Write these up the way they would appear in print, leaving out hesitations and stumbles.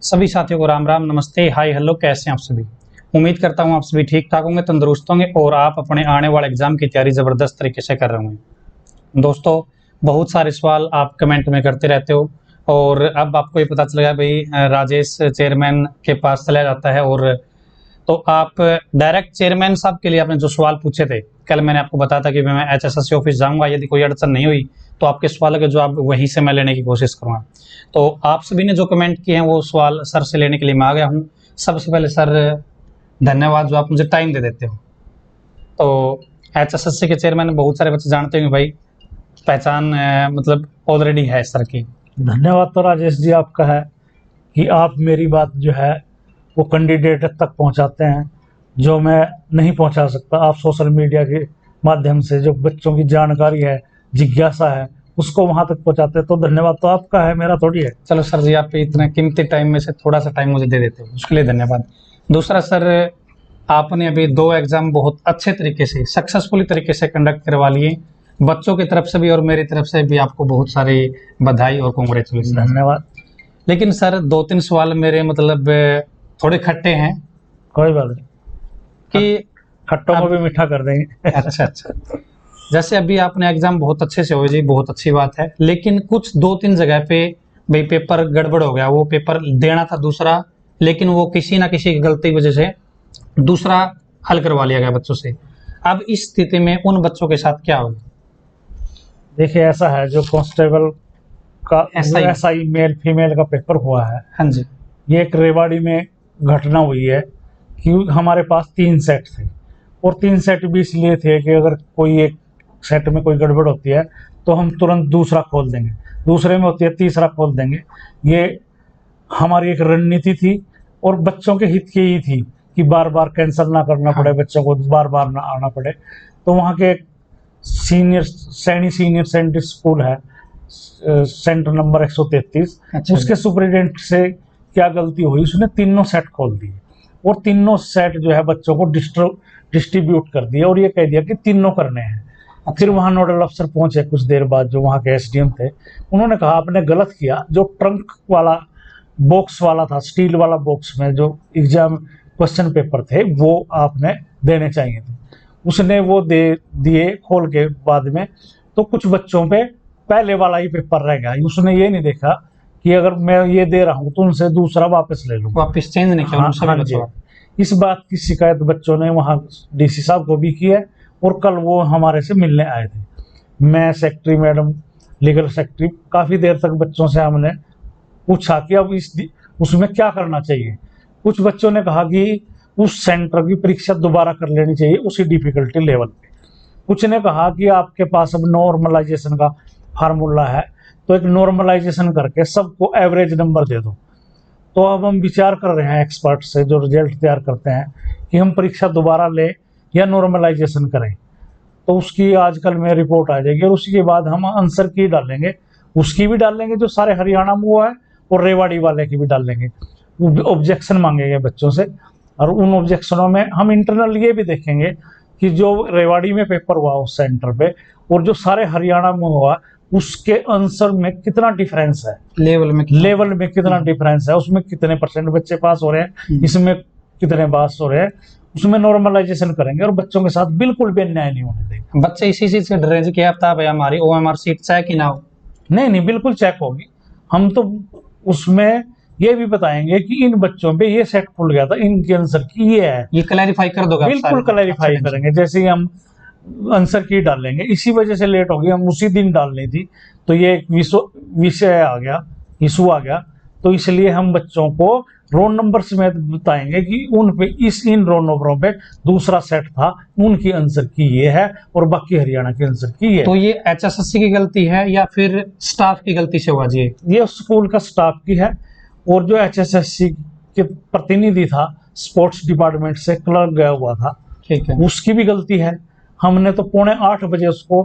सभी साथियों को राम राम, नमस्ते, हाय, हेलो। कैसे हैं आप सभी? उम्मीद करता हूं आप सभी ठीक ठाक होंगे, तंदुरुस्त होंगे और आप अपने आने वाले एग्जाम की तैयारी ज़बरदस्त तरीके से कर रहे होंगे। दोस्तों, बहुत सारे सवाल आप कमेंट में करते रहते हो और अब आपको ये पता चल गया भाई राजेश चेयरमैन के पास चला जाता है। और तो आप डायरेक्ट चेयरमैन साहब के लिए आपने जो सवाल पूछे थे, कल मैंने आपको बताया था कि मैं एचएसएससी ऑफिस जाऊंगा, यदि कोई अड़चन नहीं हुई तो आपके सवाल के जवाब वहीं से मैं लेने की कोशिश करूंगा। तो आप सभी ने जो कमेंट किए हैं वो सवाल सर से लेने के लिए मैं आ गया हूँ। सबसे पहले सर, धन्यवाद जो आप मुझे टाइम दे देते हो। तो एचएसएससी के चेयरमैन बहुत सारे बच्चे जानते होंगे भाई, पहचान मतलब ऑलरेडी है सर की। धन्यवाद तो राजेश जी आपका है कि आप मेरी बात जो है वो कैंडिडेट तक पहुंचाते हैं, जो मैं नहीं पहुंचा सकता। आप सोशल मीडिया के माध्यम से जो बच्चों की जानकारी है, जिज्ञासा है, उसको वहां तक पहुंचाते हैं। तो धन्यवाद तो आपका है, मेरा थोड़ी है। चलो सर जी, आप इतने कीमती टाइम में से थोड़ा सा टाइम मुझे दे देते हो, उसके लिए धन्यवाद। दूसरा सर, आपने अभी 2 एग्जाम बहुत अच्छे तरीके से सक्सेसफुली तरीके से कंडक्ट करवा लिए। बच्चों की तरफ से भी और मेरी तरफ से भी आपको बहुत सारी बधाई और कांग्रेचुलेशन। धन्यवाद। लेकिन सर 2-3 सवाल मेरे मतलब थोड़े खट्टे हैं। कोई बात नहीं, कि खट्टों को भी मीठा कर देंगे। अच्छा, जैसे अभी आपने एग्जाम बहुत अच्छे से हो जी, बहुत अच्छी बात है, लेकिन कुछ 2-3 जगह पे भाई पेपर गड़बड़ हो गया। वो पेपर देना था दूसरा, लेकिन वो किसी ना किसी की गलती की वजह से दूसरा हल करवा लिया गया बच्चों से। अब इस स्थिति में उन बच्चों के साथ क्या होगा? देखिए, ऐसा है, जो कांस्टेबल का SI मेल फीमेल का पेपर हुआ है, हाँ जी, ये एक रेवाड़ी में घटना हुई है कि हमारे पास 3 सेट थे और 3 सेट भी इसलिए थे कि अगर कोई एक सेट में कोई गड़बड़ होती है तो हम तुरंत दूसरा खोल देंगे, दूसरे में होती है तीसरा खोल देंगे। ये हमारी एक रणनीति थी और बच्चों के हित की ही थी कि बार बार कैंसिल ना करना पड़े, बच्चों को बार बार ना आना पड़े। तो वहाँ के सैनी सीनियर सेकेंडरी स्कूल है, सेंटर नंबर 133, अच्छा, उसके सुपरिटेंडेंट से क्या गलती हुई, उसने तीनों सेट खोल दिए और तीनों सेट जो है बच्चों को डिस्ट्रीब्यूट कर दिया और ये कह दिया कि तीनों करने हैं। फिर वहाँ नोडल अफसर पहुंचे कुछ देर बाद, जो वहाँ के एसडीएम थे, उन्होंने कहा आपने गलत किया। जो ट्रंक वाला बॉक्स वाला था, स्टील वाला बॉक्स में जो एग्जाम क्वेश्चन पेपर थे, वो आपने देने चाहिए थे। उसने वो दे दिए खोल के बाद में, तो कुछ बच्चों पे पहले वाला ही पेपर रह गया। उसने ये नहीं देखा कि अगर मैं ये दे रहा हूँ तो उनसे दूसरा वापस ले लूँ, वापस चेंज नहीं किया। हाँ जी। इस बात की शिकायत बच्चों ने वहाँ डीसी साहब को भी की है और कल वो हमारे से मिलने आए थे। मैं, सेक्रेटरी मैडम, लीगल सेक्रेटरी, काफ़ी देर तक बच्चों से हमने पूछा कि अब उसमें क्या करना चाहिए। कुछ बच्चों ने कहा कि उस सेंटर की परीक्षा दोबारा कर लेनी चाहिए उसी डिफिकल्टी लेवल पे। कुछ ने कहा कि आपके पास अब नॉर्मलाइजेशन का फार्मूला है, तो एक नॉर्मलाइजेशन करके सबको एवरेज नंबर दे दो। तो अब हम विचार कर रहे हैं एक्सपर्ट से, जो रिजल्ट तैयार करते हैं, कि हम परीक्षा दोबारा लें या नॉर्मलाइजेशन करें। तो उसकी आजकल में रिपोर्ट आ जाएगी और उसी के बाद हम आंसर की डालेंगे, उसकी भी डालेंगे जो सारे हरियाणा में हुआ है और रेवाड़ी वाले की भी डालेंगे। ऑब्जेक्शन मांगेंगे बच्चों से और उन ऑब्जेक्शनों में हम इंटरनल ये भी देखेंगे कि जो रेवाड़ी में पेपर हुआ उस सेंटर पे और जो सारे हरियाणा में हुआ, उसके आंसर में कितना डिफरेंस है, लेवल में कितना डिफरेंस है, उसमें कितने % बच्चे पास हो रहे हैं, इसमें कितने पास हो रहे हैं। उसमें नॉर्मलाइजेशन करेंगे और बच्चों के साथ बिल्कुल भी अन्याय नहीं होने देंगे। बच्चे इसी चीज से डर रहे हैं कि अब भाई हमारी OMR सीट चेक ही ना हो। नहीं, बिल्कुल चेक होगी। हम तो उसमें ये भी बताएंगे कि इन बच्चों पे ये सेट खुल गया था, इनके आंसर की ये है। ये क्लेरिफाई कर दोगे? बिल्कुल क्लैरिफाई करेंगे। जैसे ही हम आंसर की डालेंगे, इसी वजह से लेट हो गई, हम उसी दिन डालनी थी, तो ये एक विषय आ गया, इशू आ गया, तो इसलिए हम बच्चों को रोल नंबर समेत बताएंगे कि उन पे इन रोल नंबरों पे दूसरा सेट था, उनकी आंसर की ये है और बाकी हरियाणा की आंसर की ये। तो ये एचएसएससी की गलती है या फिर स्टाफ की गलती से हुआ जी? ये स्कूल का स्टाफ की है और जो एचएसएससी के प्रतिनिधि था स्पोर्ट्स डिपार्टमेंट से, क्लर्क गया हुआ था, ठीक है, उसकी भी गलती है। हमने तो 7:45 बजे उसको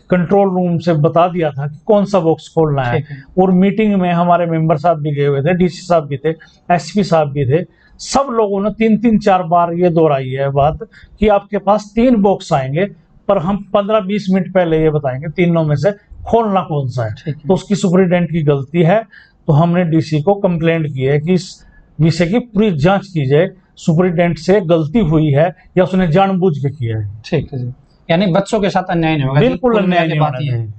कंट्रोल रूम से बता दिया था कि कौन सा बॉक्स खोलना है और मीटिंग में हमारे मेंबर साहब भी गए हुए थे, डीसी साहब भी थे, एसपी साहब भी थे। सब लोगों ने 3-4 बार ये दोहराई है बात कि आपके पास 3 बॉक्स आएंगे, पर हम 15-20 मिनट पहले ये बताएंगे तीनों में से खोलना कौन सा है। तो उसकी सुपरिटेंडेंट की गलती है। तो हमने डीसी को कंप्लेंट की है कि इस विषय की पूरी जांच की जाए, सुपरिटेंडेंट से गलती हुई है या उसने जानबूझ के किया है। ठीक है जी, यानी बच्चों के साथ अन्याय नहीं होगा। बिल्कुल अन्याय नहीं होना है चाहिए।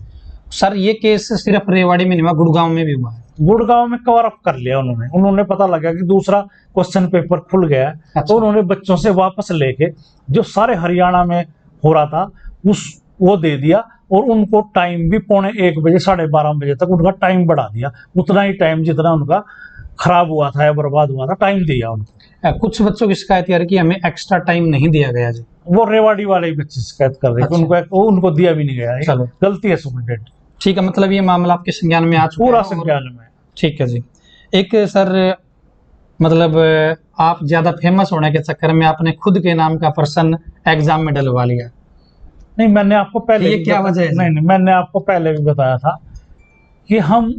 सर, ये केस सिर्फ रेवाड़ी में नहीं हुआ, गुड़गांव में भी हुआ है। गुड़गांव में कवर अप कर लिया उन्होंने पता लगा कि दूसरा क्वेश्चन पेपर खुल गया है। अच्छा। तो उन्होंने बच्चों से वापस लेके जो सारे हरियाणा में हो रहा था वो दे दिया, और उनको टाइम भी 1:45 बजे 12:30 बजे तक उनका टाइम बढ़ा दिया, उतना ही टाइम जितना उनका खराब हुआ था या बर्बाद हुआ था, टाइम दिया उनको। कुछ बच्चों की शिकायत यार कि हमें एक्स्ट्रा टाइम नहीं दिया गया जी। वो रेवाड़ी वाले ही बच्चे शिकायत कर रहे थे। अच्छा। उनको दिया भी नहीं गया। चलो, गलती है सुपरिटेंडेंट। ठीक है, मतलब ये मामला आपके संज्ञान में आ चुका है? पूरा संज्ञान में। ठीक है जी। एक सर, मतलब आप ज्यादा फेमस होने के चक्कर में आपने खुद के नाम का पर्सन एग्जाम में डलवा लिया। नहीं, मैंने आपको पहले ये क्या वजह है? नहीं, मैंने आपको पहले भी बताया था कि हम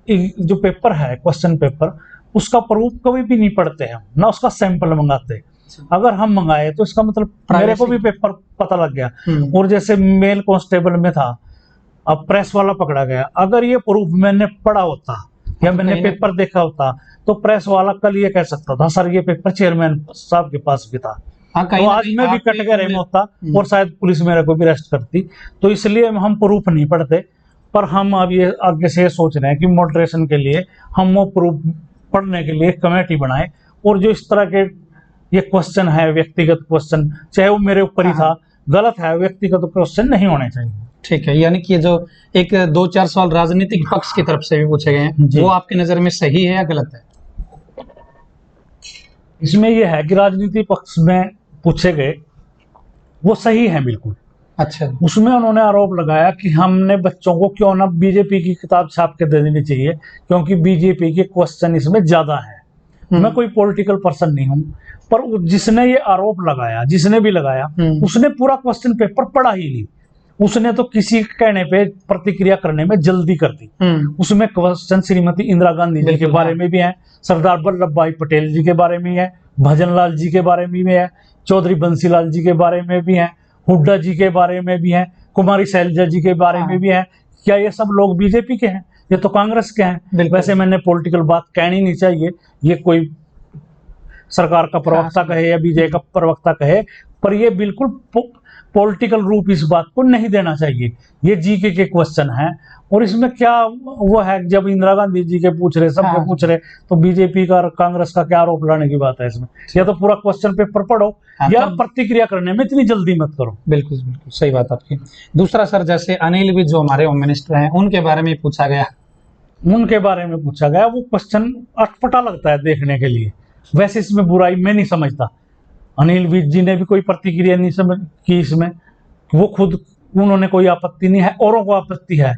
जो पेपर है, क्वेश्चन पेपर, उसका प्रूफ कभी भी नहीं पढ़ते हैं ना, उसका सैंपल मंगाते। अगर हम मंगाए तो इसका मतलब मेरे को भी पेपर पता लग गया। और जैसे मेल कांस्टेबल में था, अब प्रेस वाला पकड़ा गया, अगर ये प्रूफ मैंने पढ़ा होता या मैंने पेपर देखा होता तो प्रेस वाला कल ये कह सकता था सर ये पेपर चेयरमैन साहब के पास भी था। तो आज मैं भी कटघरे में होता और शायद पुलिस मेरे को भी अरेस्ट करती। तो इसलिए हम प्रूफ नहीं पढ़ते, पर हम अब ये आगे से सोच रहे हैं कि मॉडरेशन के लिए हम वो प्रूफ पढ़ने के लिए कमेटी बनाए, और जो इस तरह के ये क्वेश्चन है, व्यक्तिगत क्वेश्चन, चाहे वो मेरे ऊपर ही था, गलत है, व्यक्तिगत क्वेश्चन नहीं होने चाहिए। ठीक है, यानी कि जो एक 2-4 सवाल राजनीतिक पक्ष की तरफ से भी पूछे गए हैं, वो आपकी नजर में सही है या गलत है? इसमें यह है कि राजनीतिक पक्ष में पूछे गए वो सही है बिल्कुल। अच्छा। उसमें उन्होंने आरोप लगाया कि हमने बच्चों को क्यों ना बीजेपी की किताब छाप के दे देनी चाहिए, क्योंकि बीजेपी के क्वेश्चन इसमें ज्यादा है। मैं कोई पॉलिटिकल पर्सन नहीं हूं, पर जिसने ये आरोप लगाया, जिसने भी लगाया, उसने पूरा क्वेश्चन पेपर पढ़ा ही नहीं। उसने तो किसी के कहने पे प्रतिक्रिया करने में जल्दी कर दी। उसमें क्वेश्चन श्रीमती इंदिरा गांधी जी के बारे में भी है, सरदार वल्लभ भाई पटेल जी के बारे में है, भजन लाल जी के बारे में भी है, चौधरी बंसीलाल जी के बारे में भी है, हुड्डा जी के बारे में भी है, कुमारी शैलजा जी के बारे में भी है। क्या ये सब लोग बीजेपी के हैं? ये तो कांग्रेस के हैं। वैसे मैंने पॉलिटिकल बात कहनी नहीं चाहिए, ये कोई सरकार का प्रवक्ता कहे या बीजेपी का प्रवक्ता कहे, पर ये बिल्कुल पॉलिटिकल रूप इस बात को नहीं देना चाहिए। ये जीके के क्वेश्चन हैं, और इसमें क्या वो है, जब इंदिरा गांधी जी के पूछ रहे, सबके पूछ रहे, तो बीजेपी का कांग्रेस का क्या आरोप लाने की बात है इसमें? या तो पूरा क्वेश्चन पेपर पढ़ो या प्रतिक्रिया करने में इतनी जल्दी मत करो। बिल्कुल बिल्कुल सही बात आपकी। दूसरा सर, जैसे अनिल विज जो हमारे होम मिनिस्टर हैं, उनके बारे में पूछा गया। वो क्वेश्चन अटपटा लगता है देखने के लिए। वैसे इसमें बुराई मैं नहीं समझता। अनिल विज जी ने भी कोई प्रतिक्रिया नहीं समझ की इसमें, वो खुद, उन्होंने कोई आपत्ति नहीं है, औरों को आपत्ति है।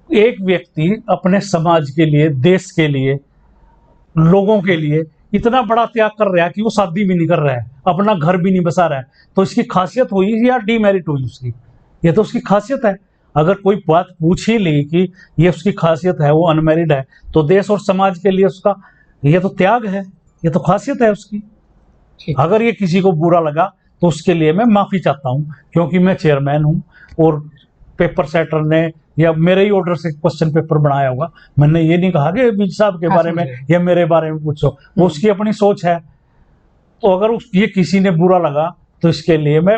एक व्यक्ति अपने समाज के लिए, देश के लिए, लोगों के लिए इतना बड़ा त्याग कर रहा है कि वो शादी भी नहीं कर रहा है, अपना घर भी नहीं बसा रहा है, तो इसकी खासियत हुई या डीमेरिट हुई उसकी? ये तो उसकी खासियत है। अगर कोई बात पूछ ही ली कि ये उसकी खासियत है, वो अनमेरिड है, तो देश और समाज के लिए उसका ये तो त्याग है, ये तो खासियत है उसकी। अगर ये किसी को बुरा लगा तो उसके लिए मैं माफी चाहता हूं, क्योंकि मैं चेयरमैन हूं और पेपर सेटर ने या मेरे ही ऑर्डर से क्वेश्चन पेपर बनाया होगा। मैंने ये नहीं कहा कि विज साहब के बारे में या मेरे बारे में पूछो, वो उसकी अपनी सोच है। तो अगर ये किसी ने बुरा लगा तो इसके लिए मैं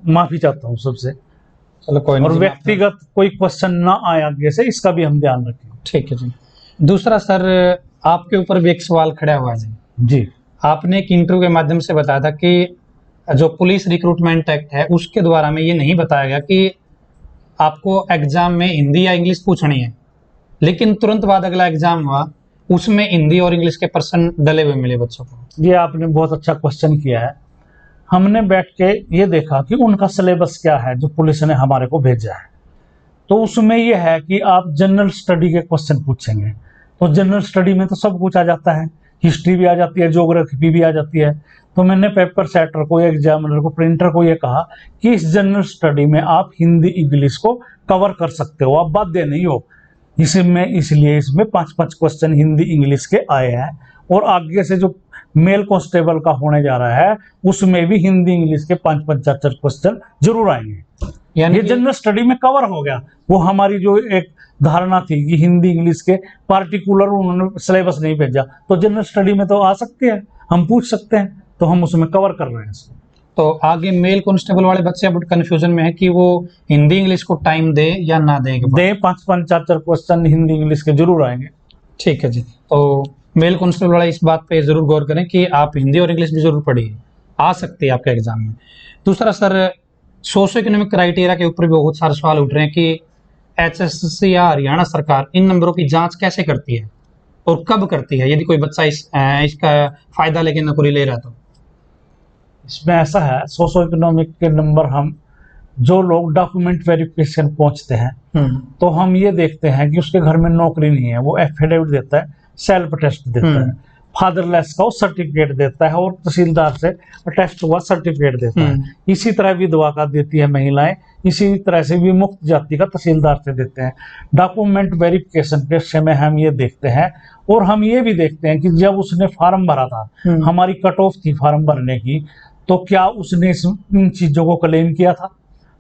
माफी चाहता हूँ सबसे। चलो कोई नहीं, और व्यक्तिगत कोई क्वेश्चन ना आए आगे से, इसका भी हम ध्यान रखें। ठीक है जी। दूसरा सर, आपके ऊपर भी एक सवाल खड़ा हुआ है जी। आपने एक इंटरव्यू के माध्यम से बताया था कि जो पुलिस रिक्रूटमेंट एक्ट है उसके द्वारा में ये नहीं बताया गया कि आपको एग्जाम में हिंदी या इंग्लिश पूछनी है, लेकिन तुरंत बाद अगला एग्जाम हुआ, उसमें हिंदी और इंग्लिश के पर्सन डले हुए मिले बच्चों को। ये आपने बहुत अच्छा क्वेश्चन किया है। हमने बैठ के ये देखा कि उनका सिलेबस क्या है जो पुलिस ने हमारे को भेजा है। तो उसमें ये है कि आप जनरल स्टडी के क्वेश्चन पूछेंगे, तो जनरल स्टडी में तो सब कुछ आ जाता है, हिस्ट्री भी आ जाती है, ज्योग्राफी भी आ जाती है। तो मैंने पेपर सेटर को, एग्जामिनर को, प्रिंटर को ये कहा कि इस जनरल स्टडी में आप हिंदी इंग्लिश को कवर कर सकते हो, आप बाध्य नहीं हो इसमें। इसलिए इसमें 5-5 क्वेश्चन हिंदी इंग्लिश के आए हैं, और आगे से जो मेल कांस्टेबल का होने जा रहा है उसमें भी हिंदी इंग्लिश के 5-5 4-4 क्वेश्चन जरूर आएंगे। यानी ये जनरल स्टडी में कवर हो गया। वो हमारी जो एक धारणा थी कि हिंदी इंग्लिश के पार्टिकुलर उन्होंने सिलेबस नहीं भेजा, तो जनरल स्टडी में तो आ सकते हैं, हम पूछ सकते हैं, तो हम उसमें कवर कर रहे हैं इसको। तो आगे मेल कांस्टेबल वाले बच्चे अब कंफ्यूजन में है कि वो हिंदी इंग्लिश को टाइम दे या ना दे। 5-5 4-4 क्वेश्चन हिंदी इंग्लिश के जरूर आएंगे। ठीक है जी। तो मेल कांस्टेबल वाला इस बात पे जरूर गौर करें कि आप हिंदी और इंग्लिश भी जरूर पढ़िए, आ सकती है आपके एग्जाम में। दूसरा सर, सोशो इकोनॉमिक क्राइटेरिया के ऊपर भी बहुत सारे सवाल उठ रहे हैं कि HSSC या हरियाणा सरकार इन नंबरों की जांच कैसे करती है और कब करती है, यदि कोई बच्चा इसका फायदा लेके नौकरी ले रहा है तो। इसमें ऐसा है, सोशो इकोनॉमिक के नंबर हम जो लोग डॉक्यूमेंट वेरिफिकेशन पहुंचते हैं तो हम ये देखते हैं कि उसके घर में नौकरी नहीं है, वो एफिडेविट देता है, सेल्फ टेस्ट देता है, फादरलेस का वो सर्टिफिकेट देता है और तहसीलदार से टेस्ट हुआ सर्टिफिकेट देता है। इसी तरह विधवा का देती है महिलाएं, इसी तरह से विमुक्त जाति का तहसीलदार से देते हैं। डॉक्यूमेंट वेरिफिकेशन के समय हम ये देखते हैं, और हम ये भी देखते हैं कि जब उसने फॉर्म भरा था, हमारी कट ऑफ थी फॉर्म भरने की, तो क्या उसने इन चीजों को क्लेम किया था।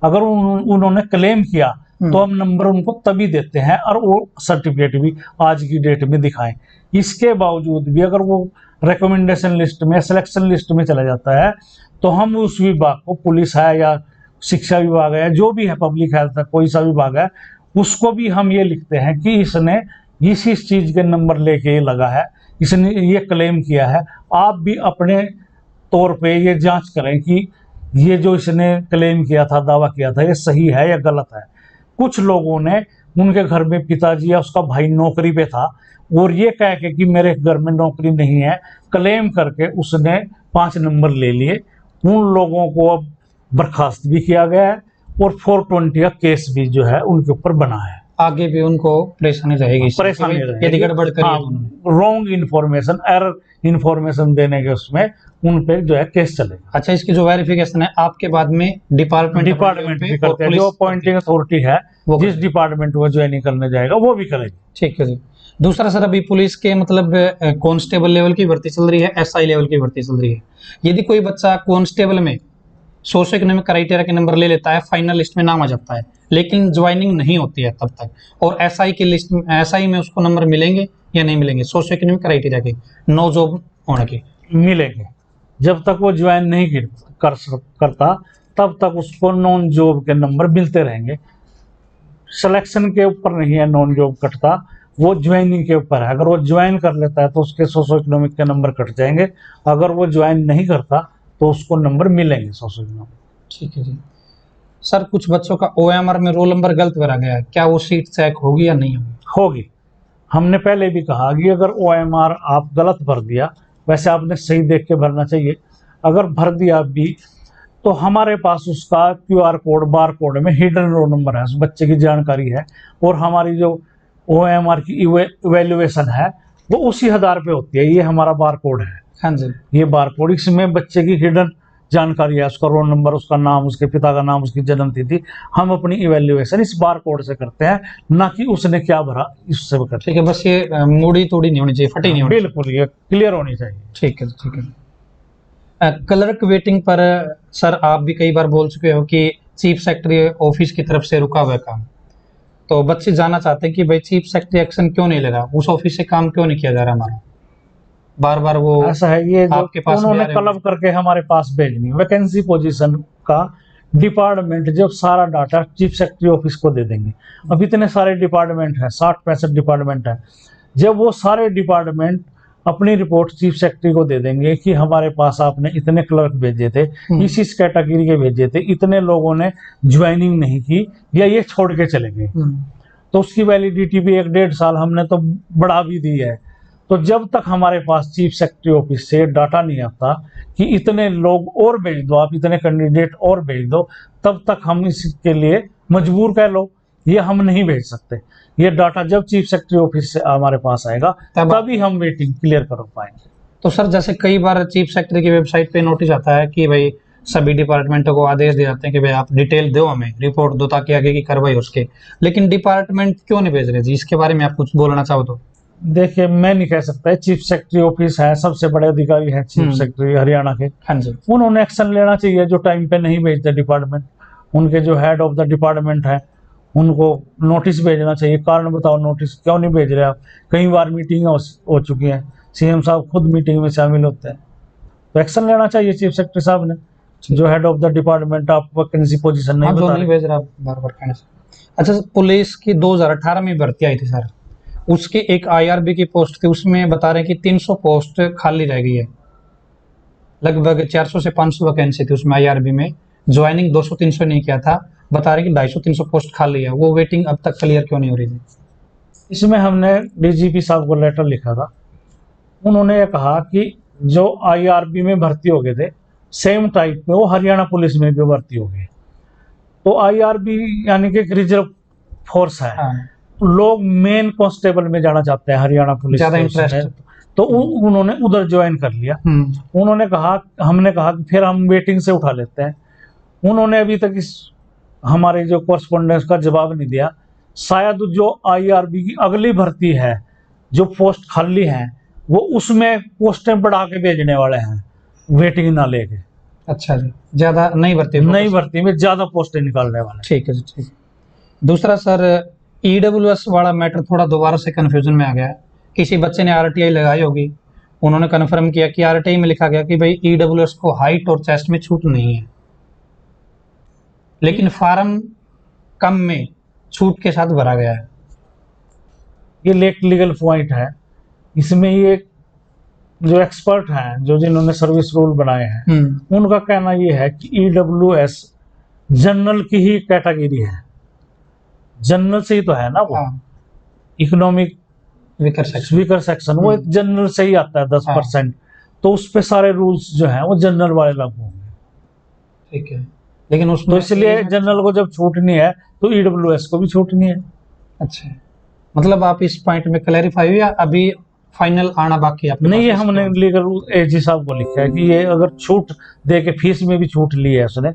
अगर उन्होंने क्लेम किया तो हम नंबर उनको तभी देते हैं, और वो सर्टिफिकेट भी आज की डेट में दिखाएं। इसके बावजूद भी अगर वो रिकमेंडेशन लिस्ट में, सिलेक्शन लिस्ट में चला जाता है, तो हम उस विभाग को, पुलिस है या शिक्षा विभाग है, जो भी है, पब्लिक हेल्थ है, कोई सा विभाग है, उसको भी हम ये लिखते हैं कि इसने इस चीज के नंबर लेके लगा है, इसने ये क्लेम किया है। आप भी अपने तौर पे ये जांच करें कि ये जो इसने क्लेम किया था, दावा किया था, ये सही है या गलत है। कुछ लोगों ने, उनके घर में पिताजी या उसका भाई नौकरी पे था और ये कह के कि मेरे घर में नौकरी नहीं है, क्लेम करके उसने 5 नंबर ले लिए। उन लोगों को अब बर्खास्त भी किया गया है और 420 का केस भी जो है उनके ऊपर बना है। आगे भी उनको परेशानी रहेगी, यदि गड़बड़ करी, रॉन्ग इन्फॉर्मेशन, एरर इन्फॉर्मेशन देने के उसमें उन पे जो है केस चलेगा। अच्छा, इसकी जो वेरिफिकेशन है आपके बाद में डिपार्टमेंट भी करते हैं, जो अपॉइंटिंग अथॉरिटी है जिस डिपार्टमेंट में ज्वाइनिंग करने जाएगा वो भी करेगी। ठीक है जी। दूसरा सर, अभी पुलिस के मतलब कांस्टेबल लेवल की भर्ती चल रही है, SI लेवल की भर्ती चल रही है। यदि कोई बच्चा कांस्टेबल में सोशो इकोनॉमिक क्राइटेरिया के नंबर ले लेता है, फाइनल लिस्ट में नाम आ जाता है, लेकिन ज्वाइनिंग नहीं होती है तब तक, और SI की लिस्ट में, SI में उसको नंबर मिलेंगे या नहीं मिलेंगे सोशो इकोनॉमिक क्राइटेरिया के, नो जॉब होने के? मिलेंगे। जब तक वो ज्वाइन नहीं करता तब तक उसको नॉन जॉब के नंबर मिलते रहेंगे। सिलेक्शन के ऊपर नहीं है नॉन जॉब कटता, वो ज्वाइनिंग के ऊपर है। अगर वो ज्वाइन कर लेता है तो उसके सोशो इकोनॉमिक के नंबर कट जाएंगे, अगर वो ज्वाइन नहीं करता तो उसको नंबर मिलेंगे सोशो इकोनॉमिक। ठीक है जी। सर, कुछ बच्चों का OMR में रोल नंबर गलत भरा गया है, क्या वो सीट चेक होगी या नहीं होगी? होगी। हमने पहले भी कहा कि अगर OMR आप गलत भर दिया, वैसे आपने सही देख के भरना चाहिए, अगर भर दिया भी तो हमारे पास उसका QR कोड, बार कोड में हिडन रोल नंबर है, उस बच्चे की जानकारी है, और हमारी जो OMR की इवेल्युएशन है वो उसी आधार पे होती है। ये हमारा बार कोड है। हाँ जी। ये बार कोड, इसमें बच्चे की हिडन जानकारी है, उसका रोल नंबर, उसका नाम, उसके पिता का नाम, उसकी जन्म तिथि। हम अपनी इवेल्युएशन इस बार कोड से करते हैं, ना कि उसने क्या भरा इससे करते हैं। ठीक है, बस ये मुड़ी तोड़ी नहीं होनी चाहिए, फटी नहीं होनी, बिल्कुल ये क्लियर होनी चाहिए। ठीक है, ठीक है। क्लर्क वेटिंग पर सर, आप भी कई बार बोल चुके हो कि चीफ सेक्रेटरी ऑफिस की तरफ से रुका हुआ है काम, तो बच्चे जानना चाहते हैं कि भाई चीफ सेक्रेटरी एक्शन क्यों नहीं ले रहा, उस ऑफिस से काम क्यों नहीं किया जा रहा हमारा, बार बार वो ऐसा है। ये जो आपके पास उन्होंने क्लब करके हमारे पास भेजनी वैकेंसी पोजीशन का डिपार्टमेंट, जब सारा डाटा चीफ सेक्रेटरी ऑफिस को दे देंगे। अब इतने सारे डिपार्टमेंट हैं, 60-65 डिपार्टमेंट है, जब वो सारे डिपार्टमेंट अपनी रिपोर्ट चीफ सेक्रेटरी को दे देंगे कि हमारे पास आपने इतने क्लर्क भेजे थे, इस कैटेगरी के भेजे थे, इतने लोगों ने ज्वाइनिंग नहीं की या ये छोड़ के चले गए, तो उसकी वैलिडिटी भी 1-1.5 साल हमने तो बढ़ा भी दी है। तो जब तक हमारे पास चीफ सेक्रेटरी ऑफिस से डाटा नहीं आता कि इतने लोग और भेज दो, आप इतने कैंडिडेट और भेज दो, तब तक हम इसके लिए मजबूर कह लो, ये हम नहीं भेज सकते। ये डाटा जब चीफ सेक्रेटरी ऑफिस से हमारे पास आएगा तभी हम वेटिंग क्लियर कर पाएंगे। तो सर, जैसे कई बार चीफ सेक्रेटरी की वेबसाइट पे नोटिस आता है कि भाई सभी डिपार्टमेंटों को आदेश दिए जाते हैं कि भाई आप डिटेल दो, हमें रिपोर्ट दो, ताकि आगे की कार्रवाई हो सके, लेकिन डिपार्टमेंट क्यों नहीं भेज रहे जी? इसके बारे में आप कुछ बोलना चाहो तो? देखिए, मैं नहीं कह सकता, चीफ सेक्रेटरी ऑफिस है, सबसे बड़े अधिकारी हैं चीफ सेक्रेटरी हरियाणा के। हाँ जी। उन्होंने एक्शन लेना चाहिए, जो टाइम पे नहीं भेजते डिपार्टमेंट, उनके जो हेड ऑफ द डिपार्टमेंट है उनको नोटिस भेजना चाहिए, कारण बताओ नोटिस क्यों नहीं भेज रहे आप। कई बार मीटिंग हो चुकी है, सीएम साहब खुद मीटिंग में शामिल होते हैं, तो एक्शन लेना चाहिए चीफ सेक्रेटरी साहब ने। जो हेड ऑफ द डिपार्टमेंट आप वैकेंसी पोजीशन नहीं जो बता नहीं रहे। भेज रहा बार बार कहने से। अच्छा, पुलिस की 2018 में भर्ती आई थी सर, उसकी एक आईआरबी की पोस्ट थी, उसमें बता रहे हैं कि 300 पोस्ट खाली रह गई है। लगभग 400 से 500 वैकेंसी थी उसमें आईआरबी में, ज्वाइनिंग 200-300 नहीं किया था, बता रहे हैं कि 250-300 पोस्ट खाली है। वो वेटिंग अब तक क्लियर क्यों नहीं हो रही थी? इसमें हमने डीजीपी साहब को लेटर लिखा था, उन्होंने ये कहा कि जो आईआरबी में भर्ती हो गए थे सेम टाइप में वो हरियाणा पुलिस में भी भर्ती हो गए। तो आईआरबी यानी कि एक रिजर्व फोर्स है, हाँ, लोग मेन कांस्टेबल में जाना चाहते हैं हरियाणा पुलिस ज्यादा फोर्स में, इंटरेस्ट। तो उन्होंने उधर ज्वाइन कर लिया। उन्होंने कहा, हमने कहा कि फिर हम वेटिंग से उठा लेते हैं। उन्होंने अभी तक इस हमारे जो कॉरस्पॉन्डेंस का जवाब नहीं दिया। शायद जो आईआरबी की अगली भर्ती है, जो पोस्ट खाली है, वो उसमें पोस्टें बढ़ा के भेजने वाले हैं, वेटिंग ना लेके। अच्छा जी, ज्यादा नहीं भर्ती, नई भर्ती में ज्यादा पोस्टें निकालने वाले। ठीक है जी, ठीक। दूसरा सर, ईडब्ल्यूएस वाला मैटर थोड़ा दोबारा से कंफ्यूजन में आ गया है। किसी बच्चे ने आरटीआई लगाई होगी, उन्होंने कन्फर्म किया कि आरटीआई में लिखा गया कि भाई ईडब्ल्यूएस को हाइट और चेस्ट में छूट नहीं है, लेकिन फार्म कम में छूट के साथ भरा गया है। ये लीगल पॉइंट है इसमें। ये जो एक्सपर्ट हैं, जो जिन्होंने सर्विस रूल बनाए हैं, उनका कहना ये है कि ईडब्ल्यूएस जनरल की ही कैटेगरी है, जनरल से ही तो है ना वो। इकोनॉमिक वीकर सेक्शन वो जनरल से ही आता है 10%, तो उस पे सारे रूल्स जो हैं वो जनरल वाले लागू होंगे। ठीक है, लेकिन उसमें तो इसलिए जनरल को जब छूटनी है तो ईडब्ल्यूएस को भी छूटनी है। अच्छा, मतलब आप इस पॉइंट में क्लैरिफाई हुई या अभी फाइनल आना बाकी है? नहीं, ये हमने लीगल एजी साहब को लिखा है कि ये अगर छूट दे के फीस में भी छूट ली है उसने,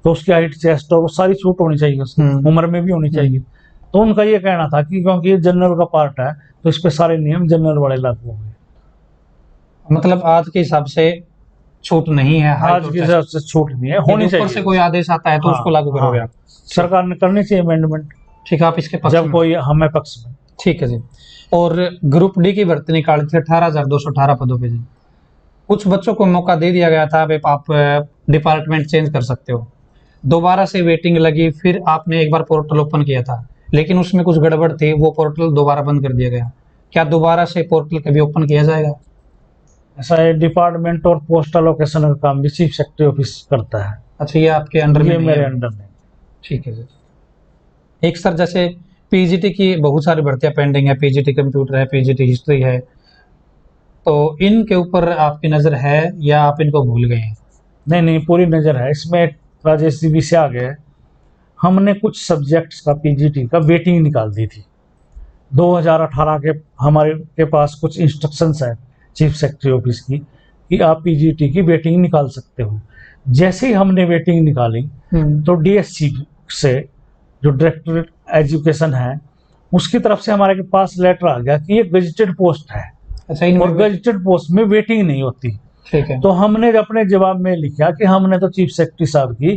तो उसकी हाइट चेस्ट और सारी छूट होनी चाहिए, उसकी उम्र में भी होनी चाहिए। तो उनका ये कहना था कि क्योंकि ये जनरल का पार्ट है तो इस पे सारे नियम जनरल वाले लागू होंगे। मतलब आज के हिसाब से छूट नहीं है, आज के हिसाब से छूट नहीं है, होनी चाहिए। ऊपर से कोई आदेश आता है तो उसको लागू करोगे आप? सरकार ने करनी चाहिए अमेंडमेंट। ठीक है, आप इसके पक्ष जब कोई हमें पक्ष में। ठीक है जी। और ग्रुप डी की भर्ती निकाली थी 18,218 पदों पे जी। कुछ बच्चों को मौका दे दिया गया था, आप डिपार्टमेंट चेंज कर सकते हो। दोबारा से वेटिंग लगी, फिर आपने एक बार पोर्टल ओपन किया था, लेकिन उसमें कुछ गड़बड़ थी, वो पोर्टल दोबारा बंद कर दिया गया। क्या दोबारा से पोर्टल कभी ओपन किया जाएगा? ऐसा है, डिपार्टमेंट और पोस्ट एलोकेशन का काम भी चीफ सेक्रेटरी ऑफिस करता है। अच्छा, ये आपके अंडर में? मेरे अंडर में। ठीक है जी। एक सर, जैसे पीजीटी की बहुत सारी भर्तियां पेंडिंग है, पीजीटी कंप्यूटर है, पीजीटी हिस्ट्री है, तो इनके ऊपर आपकी नज़र है या आप इनको भूल गए हैं? नहीं, पूरी नज़र है इसमें। राजेश जी भी से आ गए, हमने कुछ सब्जेक्ट्स का पीजीटी का वेटिंग निकाल दी थी 2018 के। हमारे के पास कुछ इंस्ट्रक्शंस है चीफ सेक्रेटरी ऑफिस की कि आप पीजीटी की वेटिंग निकाल सकते हो। जैसे ही हमने वेटिंग निकाली तो डीएससी से, जो डायरेक्टर एजुकेशन है, उसकी तरफ से हमारे के पास लेटर आ गया कि ये गजेटेड पोस्ट है। अच्छा, और गजेटेड पोस्ट में वेटिंग नहीं होती। ठीक है। तो हमने अपने जवाब में लिखा कि हमने तो चीफ सेक्रेटरी साहब की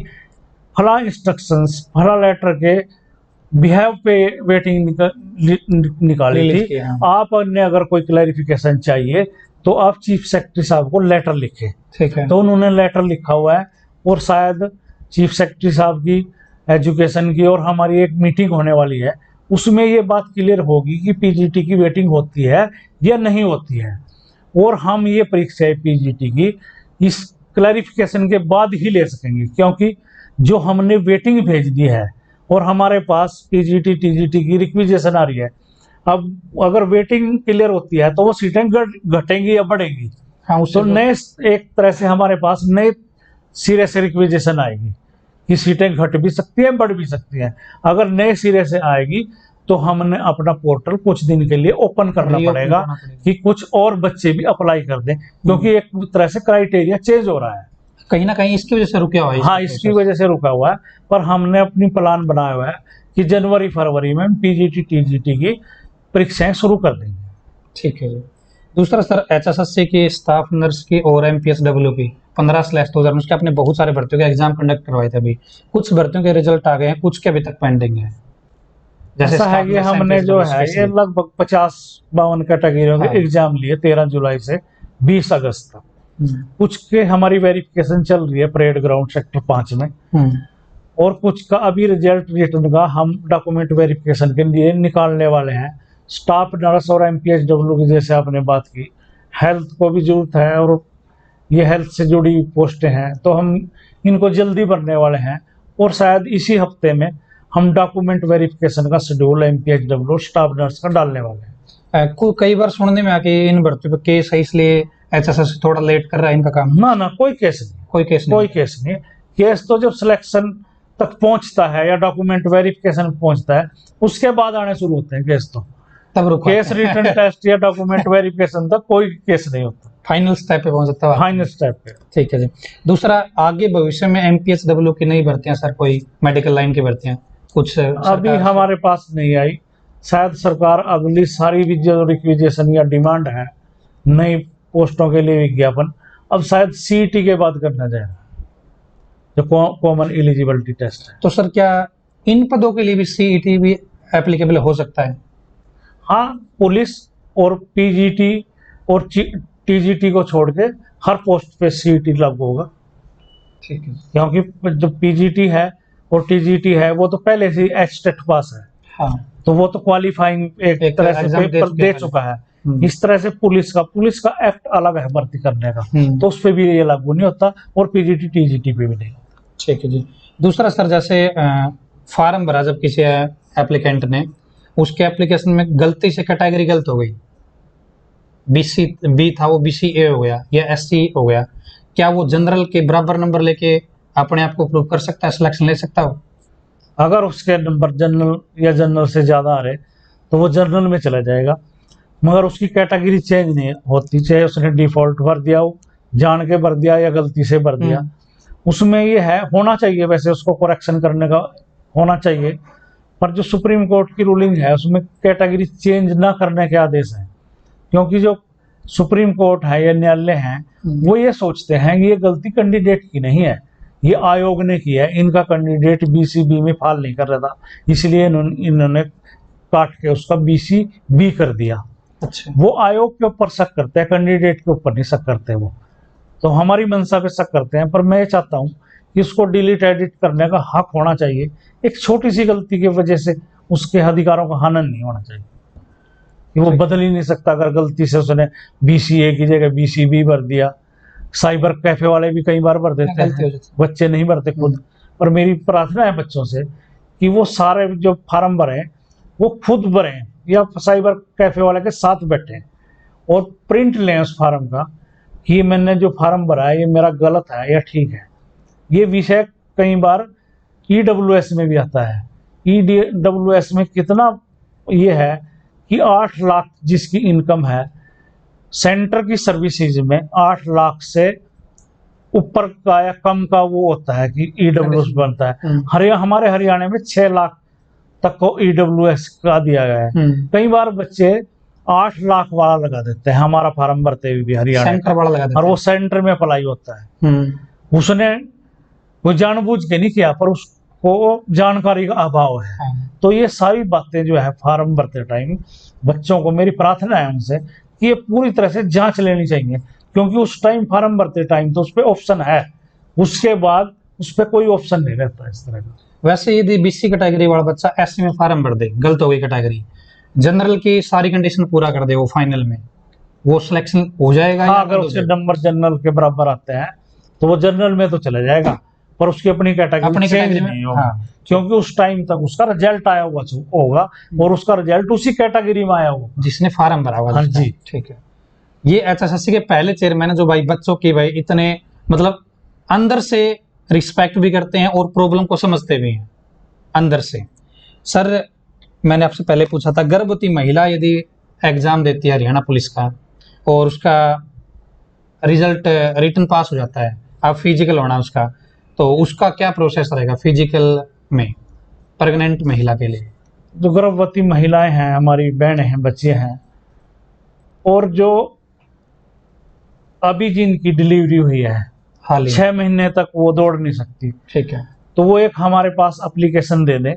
फला इंस्ट्रक्शंस, फला लेटर के बिहेव पे वेटिंग निकाली थी। आपने अगर कोई क्लैरिफिकेशन चाहिए तो आप चीफ सेक्रेटरी साहब को लेटर लिखे। ठीक है। तो उन्होंने लेटर लिखा हुआ है, और शायद चीफ सेक्रेटरी साहब की एजुकेशन की और हमारी एक मीटिंग होने वाली है, उसमें ये बात क्लियर होगी कि पीजीटी की वेटिंग होती है या नहीं होती है। और हम ये परीक्षा पीजीटी की इस क्लैरिफिकेशन के बाद ही ले सकेंगे, क्योंकि जो हमने वेटिंग भेज दी है और हमारे पास पीजीटी टीजीटी की रिक्विजिशन आ रही है। अब अगर वेटिंग क्लियर होती है तो वो सीटें घटेंगी या बढ़ेंगी? हाँ, तो नए एक तरह से हमारे पास नए सिरे से रिक्विजिशन आएगी कि सीटें घट भी सकती हैं, बढ़ भी सकती हैं। अगर नए सिरे से आएगी तो हमने अपना पोर्टल कुछ दिन के लिए ओपन करना पड़ेगा कि कुछ और बच्चे भी अप्लाई कर दें, क्योंकि एक तरह से क्राइटेरिया चेंज हो रहा है। कहीं ना कहीं इसकी वजह से रुका हुआ है। हाँ, इसकी वजह से रुका हुआ है, पर हमने अपनी प्लान बनाया हुआ है कि जनवरी फरवरी में पीजीटी टीजीटी की परीक्षाएं शुरू कर देंगे। ठीक है जी। दूसरा सर एचएसएससी की स्टाफ नर्स की और एमपीएसडब्ल्यू की 15/2019 के आपने बहुत सारे भर्तियों के एग्जाम कंडक्ट करवाए थे। अभी कुछ भर्तियों के रिजल्ट आ गए हैं, कुछ के अभी तक पेंडिंग है। जैसे ऐसा है स्टाफ कि नर्स हमने जो एमपीएसडब्ल्यू है ये स्पेशली। लगभग 50-52 कैटेगरियों के हाँ। एग्जाम लिए 13 जुलाई से 20 अगस्त तक। कुछ के हमारी वेरिफिकेशन चल रही है परेड ग्राउंड सेक्टर 5 में, और कुछ का अभी रिजल्ट रिटर्न का हम डॉक्यूमेंट वेरिफिकेशन के लिए निकालने वाले हैं। स्टाफ नर्स और एमपीएसडब्ल्यू की जैसे आपने बात की, हेल्थ को भी जरूरत है और ये हेल्थ से जुड़ी पोस्टें हैं, तो हम इनको जल्दी भरने वाले हैं। और शायद इसी हफ्ते में हम डॉक्यूमेंट वेरिफिकेशन का शेड्यूल एमपीएसडब्ल्यू स्टाफ नर्स का डालने वाले हैं। कई बार सुनने में आके इन भर्तियों पे केस है, इसलिए एचएसएससी थोड़ा लेट कर रहा है इनका काम। ना ना, कोई केस नहीं, कोई केस नहीं। कोई केस नहीं। केस तो जब सिलेक्शन तक पहुंचता है या डॉक्यूमेंट वेरिफिकेशन पहुंचता है उसके बाद आने शुरू होते हैं केस। तो तब रुको, केस रिटर्न टेस्ट या डॉक्यूमेंट वेरिफिकेशन तक कोई केस नहीं होता, फाइनल स्टेप पे पहुंच सकता है। फाइनल स्टेप पे। ठीक है जी। दूसरा, आगे भविष्य में एमपीएसडब्ल्यू की नई भर्तियां सर, कोई मेडिकल लाइन की भर्तियां कुछ अभी हमारे पास नहीं आई, शायद सरकार अगली सारी भी जो रिक्विजिशन या डिमांड है नई पोस्टों के लिए विज्ञापन अब शायद सीईटी के बाद करना जाएगा, जो कॉमन एलिजिबिलिटी टेस्ट है। तो सर क्या इन पदों के लिए भी सीईटी भी एप्लीकेबल हो सकता है? हाँ, पुलिस और पीजीटी और टीजीटी को छोड़ के हर पोस्ट पे सीईटी लागू होगा। ठीक है। क्योंकि जो पीजीटी है और टीजीटी है वो तो पहले से एचटेट पास है, हाँ, तो वो तो क्वालिफाइंग एक तरह से एग्जाम पेपर दे चुका है। इस तरह से पुलिस का एक्ट अलग है भर्ती करने का, तो उस पर भी ये लागू नहीं होता और पीजीटी टीजीटी पे भी नहीं। ठीक है जी। दूसरा सर, जैसे फॉर्म भरा जब किसी एप्लीकेंट ने, उसके एप्लीकेशन में गलती से कैटेगरी गलत हो गई, बीसी बी था वो बीसी ए हो गया या एससी हो गया, क्या वो जनरल के बराबर नंबर लेके अपने आप को प्रूव कर सकता है, सिलेक्शन ले सकता हो? अगर उसके नंबर जनरल या जनरल से ज़्यादा आ रहे तो वो जनरल में चला जाएगा, मगर उसकी कैटेगरी चेंज नहीं होती, चाहे उसने डिफॉल्ट भर दिया हो, जान के भर दिया या गलती से भर दिया। उसमें ये है, होना चाहिए वैसे उसको करेक्शन करने का होना चाहिए, पर जो सुप्रीम कोर्ट की रूलिंग है उसमें कैटेगरी चेंज ना करने के आदेश हैं। क्योंकि जो सुप्रीम कोर्ट है या न्यायालय है वो ये सोचते हैं कि ये गलती कैंडिडेट की नहीं है, ये आयोग ने की है, इनका कैंडिडेट बीसीबी में फाल नहीं कर रहा था, इसलिए इन्होंने काट के उसका बीसी बी कर दिया। अच्छा। वो आयोग के ऊपर शक करते हैं, कैंडिडेट के ऊपर नहीं शक करते वो, तो हमारी मंशा पे शक करते हैं। पर मैं चाहता हूँ कि इसको डिलीट एडिट करने का हक होना चाहिए। एक छोटी सी गलती की वजह से उसके अधिकारों का हनन नहीं होना चाहिए, कि वो बदल ही नहीं सकता अगर गलती से उसने बीसीए की जगह बीसीबी भर दिया। साइबर कैफे वाले भी कई बार भर देते हैं, बच्चे नहीं भरते खुद। पर मेरी प्रार्थना है बच्चों से कि वो सारे जो फार्म भरें वो खुद भरें या साइबर कैफे वाले के साथ बैठें और प्रिंट लें उस फार्म का कि मैंने जो फार्म भरा है ये मेरा गलत है या ठीक है। ये विषय कई बार ईडब्ल्यूएस में भी आता है। ईडब्ल्यूएस में कितना ये है कि 8 लाख जिसकी इनकम है, सेंटर की सर्विसेज में 8 लाख से ऊपर का या कम का वो होता है कि ईडब्ल्यूएस बनता है। हमारे हरियाणा में 6 लाख तक को ईडब्ल्यूएस का दिया गया है। कई बार बच्चे 8 लाख वाला लगा देते हैं हमारा फार्म भरते हुए भी हरियाणा सेंटर वाला लगा देते और वो सेंटर में अप्लाई होता है। उसने वो जानबूझ के नहीं किया, पर उसको जानकारी का अभाव है। तो ये सारी बातें जो है फार्म भरते टाइम बच्चों को मेरी प्रार्थना है उनसे कि ये पूरी तरह से जांच लेनी चाहिए, क्योंकि उस टाइम फार्म भरते टाइम तो उस पर ऑप्शन है, उसके बाद उस पर कोई ऑप्शन नहीं रहता इस तरह का। वैसे यदि बीसी कैटेगरी वाला बच्चा एससी में फार्म भर दे, गलत हो गई कैटेगरी, जनरल की सारी कंडीशन पूरा कर दे, वो फाइनल में वो सिलेक्शन हो जाएगा? हाँ, अगर उसके नंबर जनरल के बराबर आते हैं तो वो जनरल में तो चला जाएगा, पर उसकी अपनी कैटेगरी चेंज नहीं होगा। क्योंकि उस टाइम तक उसका रिजल्ट आया होगा और उसका रिजल्ट उसी कैटेगरी में आया होगा जिसने फार्म भरा होगा। हाँ जी, ठीक है। ये एचएसएससी के पहले चेयरमैन है जो भाई बच्चों की भाई इतने मतलब अंदर से रिस्पेक्ट भी करते हैं और प्रॉब्लम को समझते भी हैं अंदर से। सर, मैंने आपसे पहले पूछा था, गर्भवती महिला यदि एग्जाम देती है हरियाणा पुलिस का और उसका रिजल्ट रिटन पास हो जाता है, अब फिजिकल होना उसका, तो उसका क्या प्रोसेस रहेगा फिजिकल में प्रेग्नेंट महिला के लिए? जो गर्भवती महिलाएं हैं, हमारी बहनें हैं, बच्चे हैं, और जो अभी जिनकी डिलीवरी हुई है हाल ही 6 महीने तक वो दौड़ नहीं सकती, ठीक है। तो वो एक हमारे पास एप्लीकेशन दे दें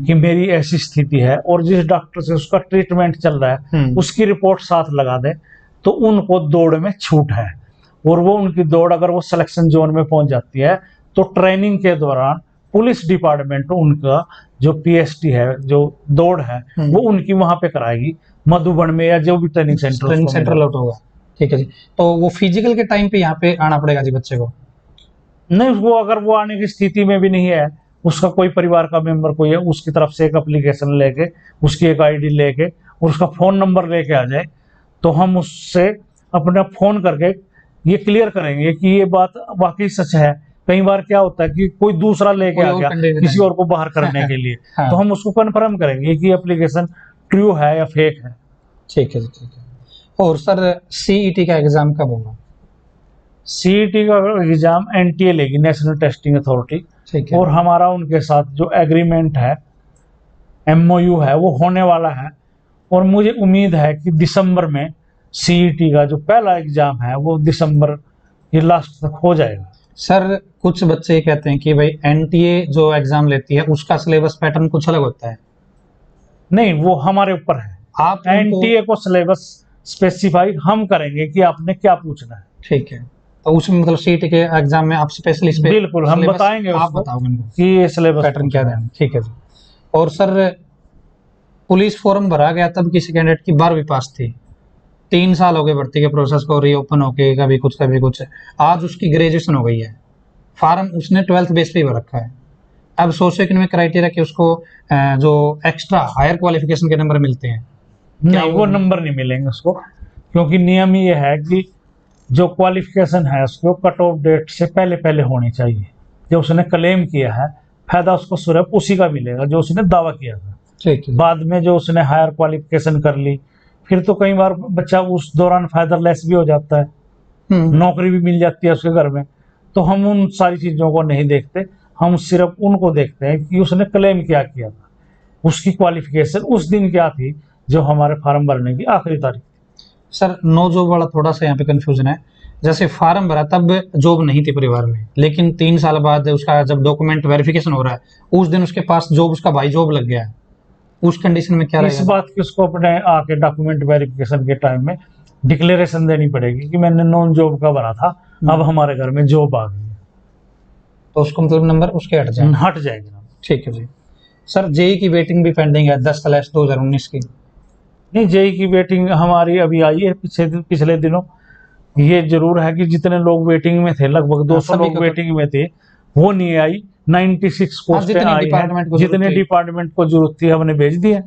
कि मेरी ऐसी स्थिति है और जिस डॉक्टर से उसका ट्रीटमेंट चल रहा है उसकी रिपोर्ट साथ लगा दें, तो उनको दौड़ में छूट है। और वो उनकी दौड़ अगर वो सिलेक्शन जोन में पहुंच जाती है तो ट्रेनिंग के दौरान पुलिस डिपार्टमेंट उनका जो पीएसटी है, जो दौड़ है, वो उनकी वहां पे कराएगी मधुबन में या जो भी ट्रेनिंग सेंटर लौट होगा। ठीक है जी। तो वो फिजिकल के टाइम पे यहाँ पे आना पड़ेगा जी बच्चे को? नहीं, वो अगर वो आने की स्थिति में भी नहीं है, उसका कोई परिवार का मेंबर कोई है, उसकी तरफ से एक एप्लीकेशन लेके, उसकी एक आईडी लेके और उसका फोन नंबर लेके आ जाए, तो हम उससे अपना फोन करके ये क्लियर करेंगे कि ये बात वाकई सच है। कई बार क्या होता है कि कोई दूसरा लेके आ गया किसी और को बाहर करने के लिए, तो हम उसको कन्फर्म करेंगे कि एप्लीकेशन ट्रू है या फेक है। ठीक है जी, ठीक है। और सर सीईटी का एग्जाम कब होगा? सीईटी का एग्जाम एनटीए लेगी, नेशनल टेस्टिंग अथॉरिटी, ठीक है। और हमारा उनके साथ जो एग्रीमेंट है, एमओयू है, वो होने वाला है। और मुझे उम्मीद है कि दिसंबर में सीईटी का जो पहला एग्जाम है वो दिसंबर ये लास्ट तक हो जाएगा। सर कुछ बच्चे कहते हैं कि भाई एनटीए जो एग्जाम लेती है उसका सिलेबस पैटर्न कुछ अलग होता है। नहीं, वो हमारे ऊपर है। आप एनटीए को सिलेबस स्पेसिफाई हम करेंगे कि आपने क्या पूछना है। ठीक है। तो उसमें मतलब सीईटी के एग्जाम में आप स्पेशली बिल्कुल हम बताएंगे, आप बताओगे उनको कि ये सिलेबस पैटर्न क्या है। ठीक है जी। और सर पुलिस फॉर्म भरा गया तब किसी कैंडिडेट की 12वीं पास थी, 3 साल हो गए भर्ती के प्रोसेस को रीओपन होके, कभी कुछ। आज उसकी ग्रेजुएशन हो गई है, फार्म उसने 12th बेस पे भर रखा है। अब सोशो इकोनॉमिक क्राइटेरिया कि उसको जो एक्स्ट्रा हायर क्वालिफिकेशन के नंबर मिलते हैं, नहीं वो नंबर नहीं मिलेंगे उसको, क्योंकि नियम ये है कि जो क्वालिफिकेशन है उसको कट ऑफ डेट से पहले पहले होनी चाहिए। जो उसने क्लेम किया है फायदा उसको सिर्फ उसी का मिलेगा जो उसने दावा किया था। ठीक है। बाद में जो उसने हायर क्वालिफिकेशन कर ली, फिर तो कई बार बच्चा उस दौरान फायदालेस भी हो जाता है, नौकरी भी मिल जाती है उसके घर में। तो हम उन सारी चीजों को नहीं देखते, हम सिर्फ उनको देखते हैं कि उसने क्लेम क्या किया था, उसकी क्वालिफिकेशन उस दिन क्या थी जो हमारे फॉर्म भरने की आखिरी तारीख। सर नो जॉब वाला थोड़ा सा यहाँ पे कंफ्यूजन है। जैसे फॉर्म भरा तब जॉब नहीं थी परिवार में, लेकिन 3 साल बाद उसका जब डॉक्यूमेंट वेरिफिकेशन हो रहा है उस दिन उसके पास जॉब, उसका भाई जॉब लग गया है, उस कंडीशन में क्या इस बात की उसको अपने आके डॉक्यूमेंट वेरिफिकेशन के टाइम में डिक्लेरेशन देनी पड़ेगी कि मैंने नॉन जॉब का भरा था, अब हमारे घर में जॉब आ गई है, तो उसको मतलब नंबर उसके हट जाएगा। ठीक है जी। सर जेई की वेटिंग भी पेंडिंग है 10/2019 की। नहीं, जेई की वेटिंग हमारी अभी आई है पिछले दिनों। ये जरूर है कि जितने लोग वेटिंग में थे, लगभग 200 लोग वेटिंग में थे, वो नहीं आई। 96 पोस्टें आई हैं, जितने डिपार्टमेंट को जरूरत थी हमने भेज दिया।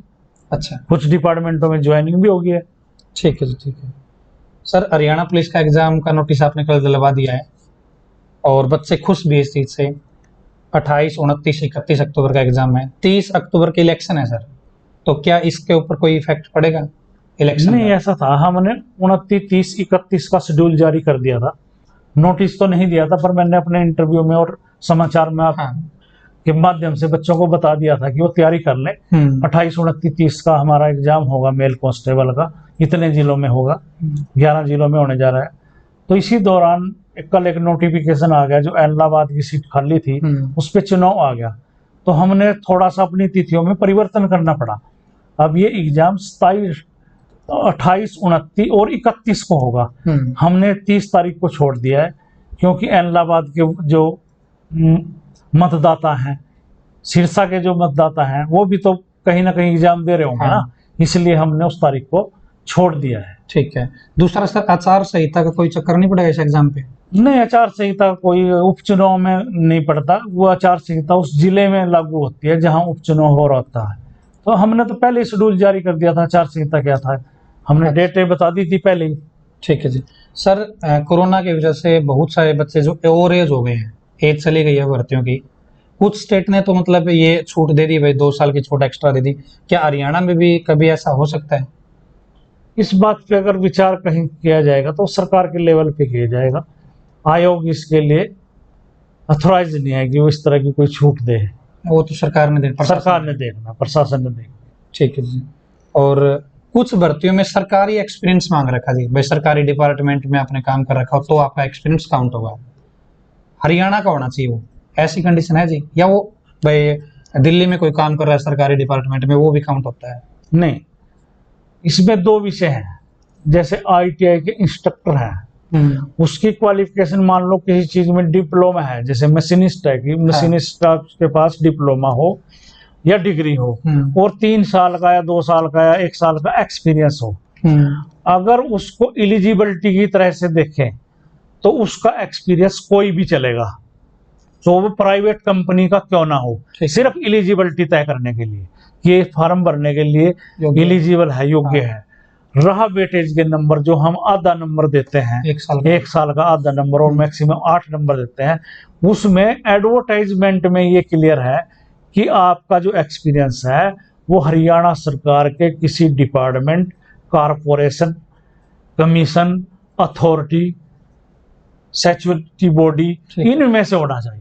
अच्छा, कुछ डिपार्टमेंटों में ज्वाइनिंग भी हो गई है। ठीक है जी, ठीक है। सर हरियाणा पुलिस का एग्जाम का नोटिस आपने कल दिलवा दिया है और बच्चे खुश भी इस चीज से। 28, 29, 31 अक्टूबर का एग्जाम है, 30 अक्टूबर की इलेक्शन है सर, तो क्या इसके ऊपर कोई इफेक्ट पड़ेगा इलेक्शन? नहीं, ऐसा था, हमने 29, 30, 31 का शेड्यूल जारी कर दिया था। नोटिस तो नहीं दिया था, पर मैंने अपने इंटरव्यू में और समाचार में के माध्यम से बच्चों को बता दिया था कि वो तैयारी कर लें। 28, 29, 30 का हमारा एग्जाम होगा मेल कांस्टेबल का, इतने जिलों में होगा, 11 जिलों में होने जा रहा है। तो इसी दौरान कल एक नोटिफिकेशन आ गया, जो इलाहाबाद की सीट खाली थी उस पर चुनाव आ गया, तो हमने थोड़ा सा अपनी तिथियों में परिवर्तन करना पड़ा। अब ये एग्जाम 27, 28, 29 और 31 को होगा। हमने 30 तारीख को छोड़ दिया है, क्योंकि इलाहाबाद के जो मतदाता हैं, सिरसा के जो मतदाता हैं, वो भी तो कहीं ना कहीं एग्जाम दे रहे होंगे ना, इसलिए हमने उस तारीख को छोड़ दिया है। ठीक है। दूसरा सर, आचार संहिता का कोई चक्कर नहीं पड़ेगा इस एग्जाम पे? नहीं, आचार संहिता कोई उपचुनाव में नहीं पड़ता। वो आचार संहिता उस जिले में लागू होती है जहां उपचुनाव हो रहा है। तो हमने तो पहले शेड्यूल जारी कर दिया था, आचार संहिता क्या था हमने डेटें बता दी थी पहले ही। ठीक है जी। सर कोरोना की वजह से बहुत सारे बच्चे जो ओवर एज हो गए हैं, एज चली गई है भर्तियों की, कुछ स्टेट ने तो मतलब ये छूट दे दी, भाई 2 साल की छूट एक्स्ट्रा दे दी। क्या हरियाणा में भी कभी ऐसा हो सकता है? इस बात पे अगर विचार कहीं किया जाएगा तो सरकार के लेवल पे किया जाएगा। आयोग इसके लिए अथॉराइज नहीं है कि वो इस तरह की कोई छूट दे। वो तो सरकार ने देखना, प्रशासन ने देखना। ठीक है जी। और कुछ भर्तियों में सरकारी एक्सपीरियंस मांग रखा जी, भाई सरकारी डिपार्टमेंट में आपने काम कर रखा हो तो आपका एक्सपीरियंस काउंट होगा। हरियाणा का होना चाहिए वो, ऐसी कंडीशन है जी? या वो भाई दिल्ली में कोई काम कर रहा है सरकारी डिपार्टमेंट में, वो भी काउंट होता है? नहीं, इसमें दो विषय हैं। जैसे आईटीआई के इंस्ट्रक्टर हैं, उसकी क्वालिफिकेशन मान लो किसी चीज में डिप्लोमा है, जैसे मशीनिस्ट है कि मशीनिस्ट के पास डिप्लोमा हो या डिग्री हो, और 3 साल का या 2 साल का या 1 साल का एक्सपीरियंस हो, अगर उसको एलिजिबिलिटी की तरह से देखें तो उसका एक्सपीरियंस कोई भी चलेगा, तो वो प्राइवेट कंपनी का क्यों ना हो, सिर्फ एलिजिबिलिटी तय करने के लिए, ये फॉर्म भरने के लिए एलिजिबल है, योग्य है। रहा वेटेज के नंबर, जो हम आधा नंबर देते हैं, 1 साल का आधा नंबर और मैक्सिमम 8 नंबर देते हैं, उसमें एडवर्टाइजमेंट में ये क्लियर है कि आपका जो एक्सपीरियंस है वो हरियाणा सरकार के किसी department, corporation, commission, authority, statutory body, इनमें से होना चाहिए।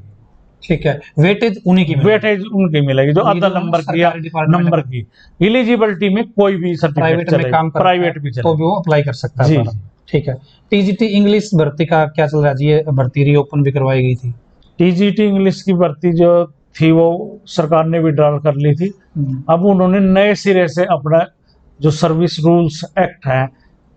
ठीक है, वेटेज उन्हीं की मिलेगी जो आधा नंबर की। एलिजिबिलिटी में कोई भी प्राइवेट में काम कर, प्राइवेट भी चले तो भी वो अप्लाई कर सकता है। ठीक है, टीजीटी इंग्लिश भर्ती का क्या चल रहा है जी? ये भर्ती रीओपन भी करवाई गई थी। टीजीटी इंग्लिश की भर्ती जो थी वो सरकार ने विड्रॉल कर ली थी। अब उन्होंने नए सिरे से अपना जो सर्विस रूल्स एक्ट है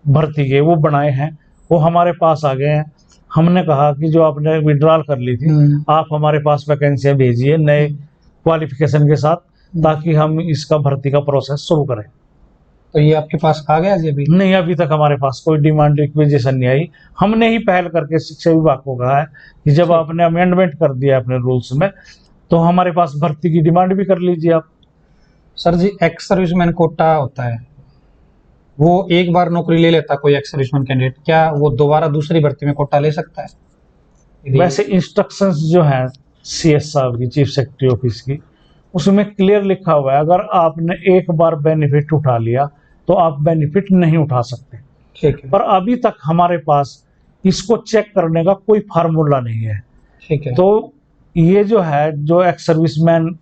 भर्ती के वो बनाए हैं, वो हमारे पास आ गए हैं। हमने कहा कि जो आपने विड्रॉल कर ली थी, आप हमारे पास वैकेंसियां भेजिए नए क्वालिफिकेशन के साथ, ताकि हम इसका भर्ती का प्रोसेस शुरू करें। तो ये आपके पास आ गया जी? अभी नहीं, अभी तक हमारे पास कोई डिमांड रिक्वेजिशन नहीं आई। हमने ही पहल करके शिक्षा विभाग को कहा है कि जब आपने अमेंडमेंट कर दिया अपने रूल्स में, तो हमारे पास भर्ती की डिमांड भी कर लीजिए आप। सर जी, एक्स सर्विसमैन कोटा होता है, वो एक बार नौकरी ले लेता कोई एक्स सर्विसमैन कैंडिडेट, क्या वो दोबारा दूसरी भर्ती में कोटा ले सकता है? वैसे इंस्ट्रक्शंस जो है सीएस साहब की, चीफ सेक्रेटरी ऑफिस की, उसमें क्लियर लिखा हुआ है अगर आपने एक बार बेनिफिट उठा लिया तो आप बेनिफिट नहीं उठा सकते। ठीक है, पर अभी तक हमारे पास इसको चेक करने का कोई फार्मूला नहीं है। ठीक है, तो ये जो है, जो एक्स सर्विसमैन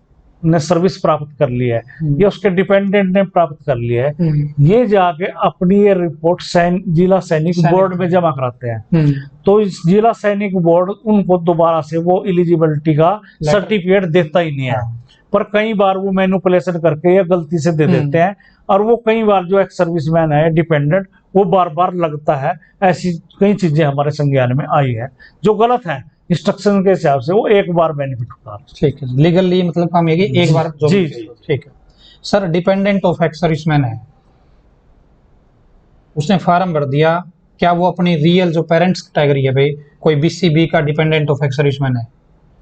ने सर्विस प्राप्त कर लिया है या उसके डिपेंडेंट ने प्राप्त कर लिया है, ये जाके अपनी ये रिपोर्ट जिला सैनिक बोर्ड में जमा कराते हैं। तो इस जिला सैनिक बोर्ड उनको दोबारा से वो एलिजिबिलिटी का सर्टिफिकेट देता ही नहीं है। पर कई बार वो मैनिपुलेशन करके या गलती से दे देते हैं, और वो कई बार जो एक्स सर्विसमैन है डिपेंडेंट, वो बार बार लगता है। ऐसी कई चीजें हमारे संज्ञान में आई है जो गलत है। इंस्ट्रक्शन के हिसाब से वो एक बार बेनिफिट उठा। ठीक है, लीगली मतलब काम ये कि एक बार जो जी। ठीक है sir, dependent of ex serviceman है, उसने फॉर्म भर दिया, क्या वो अपनी रियल जो पेरेंट्स कैटेगरी है, भाई कोई बीसीबी का डिपेंडेंट ऑफ एक्स सर्विसमैन है,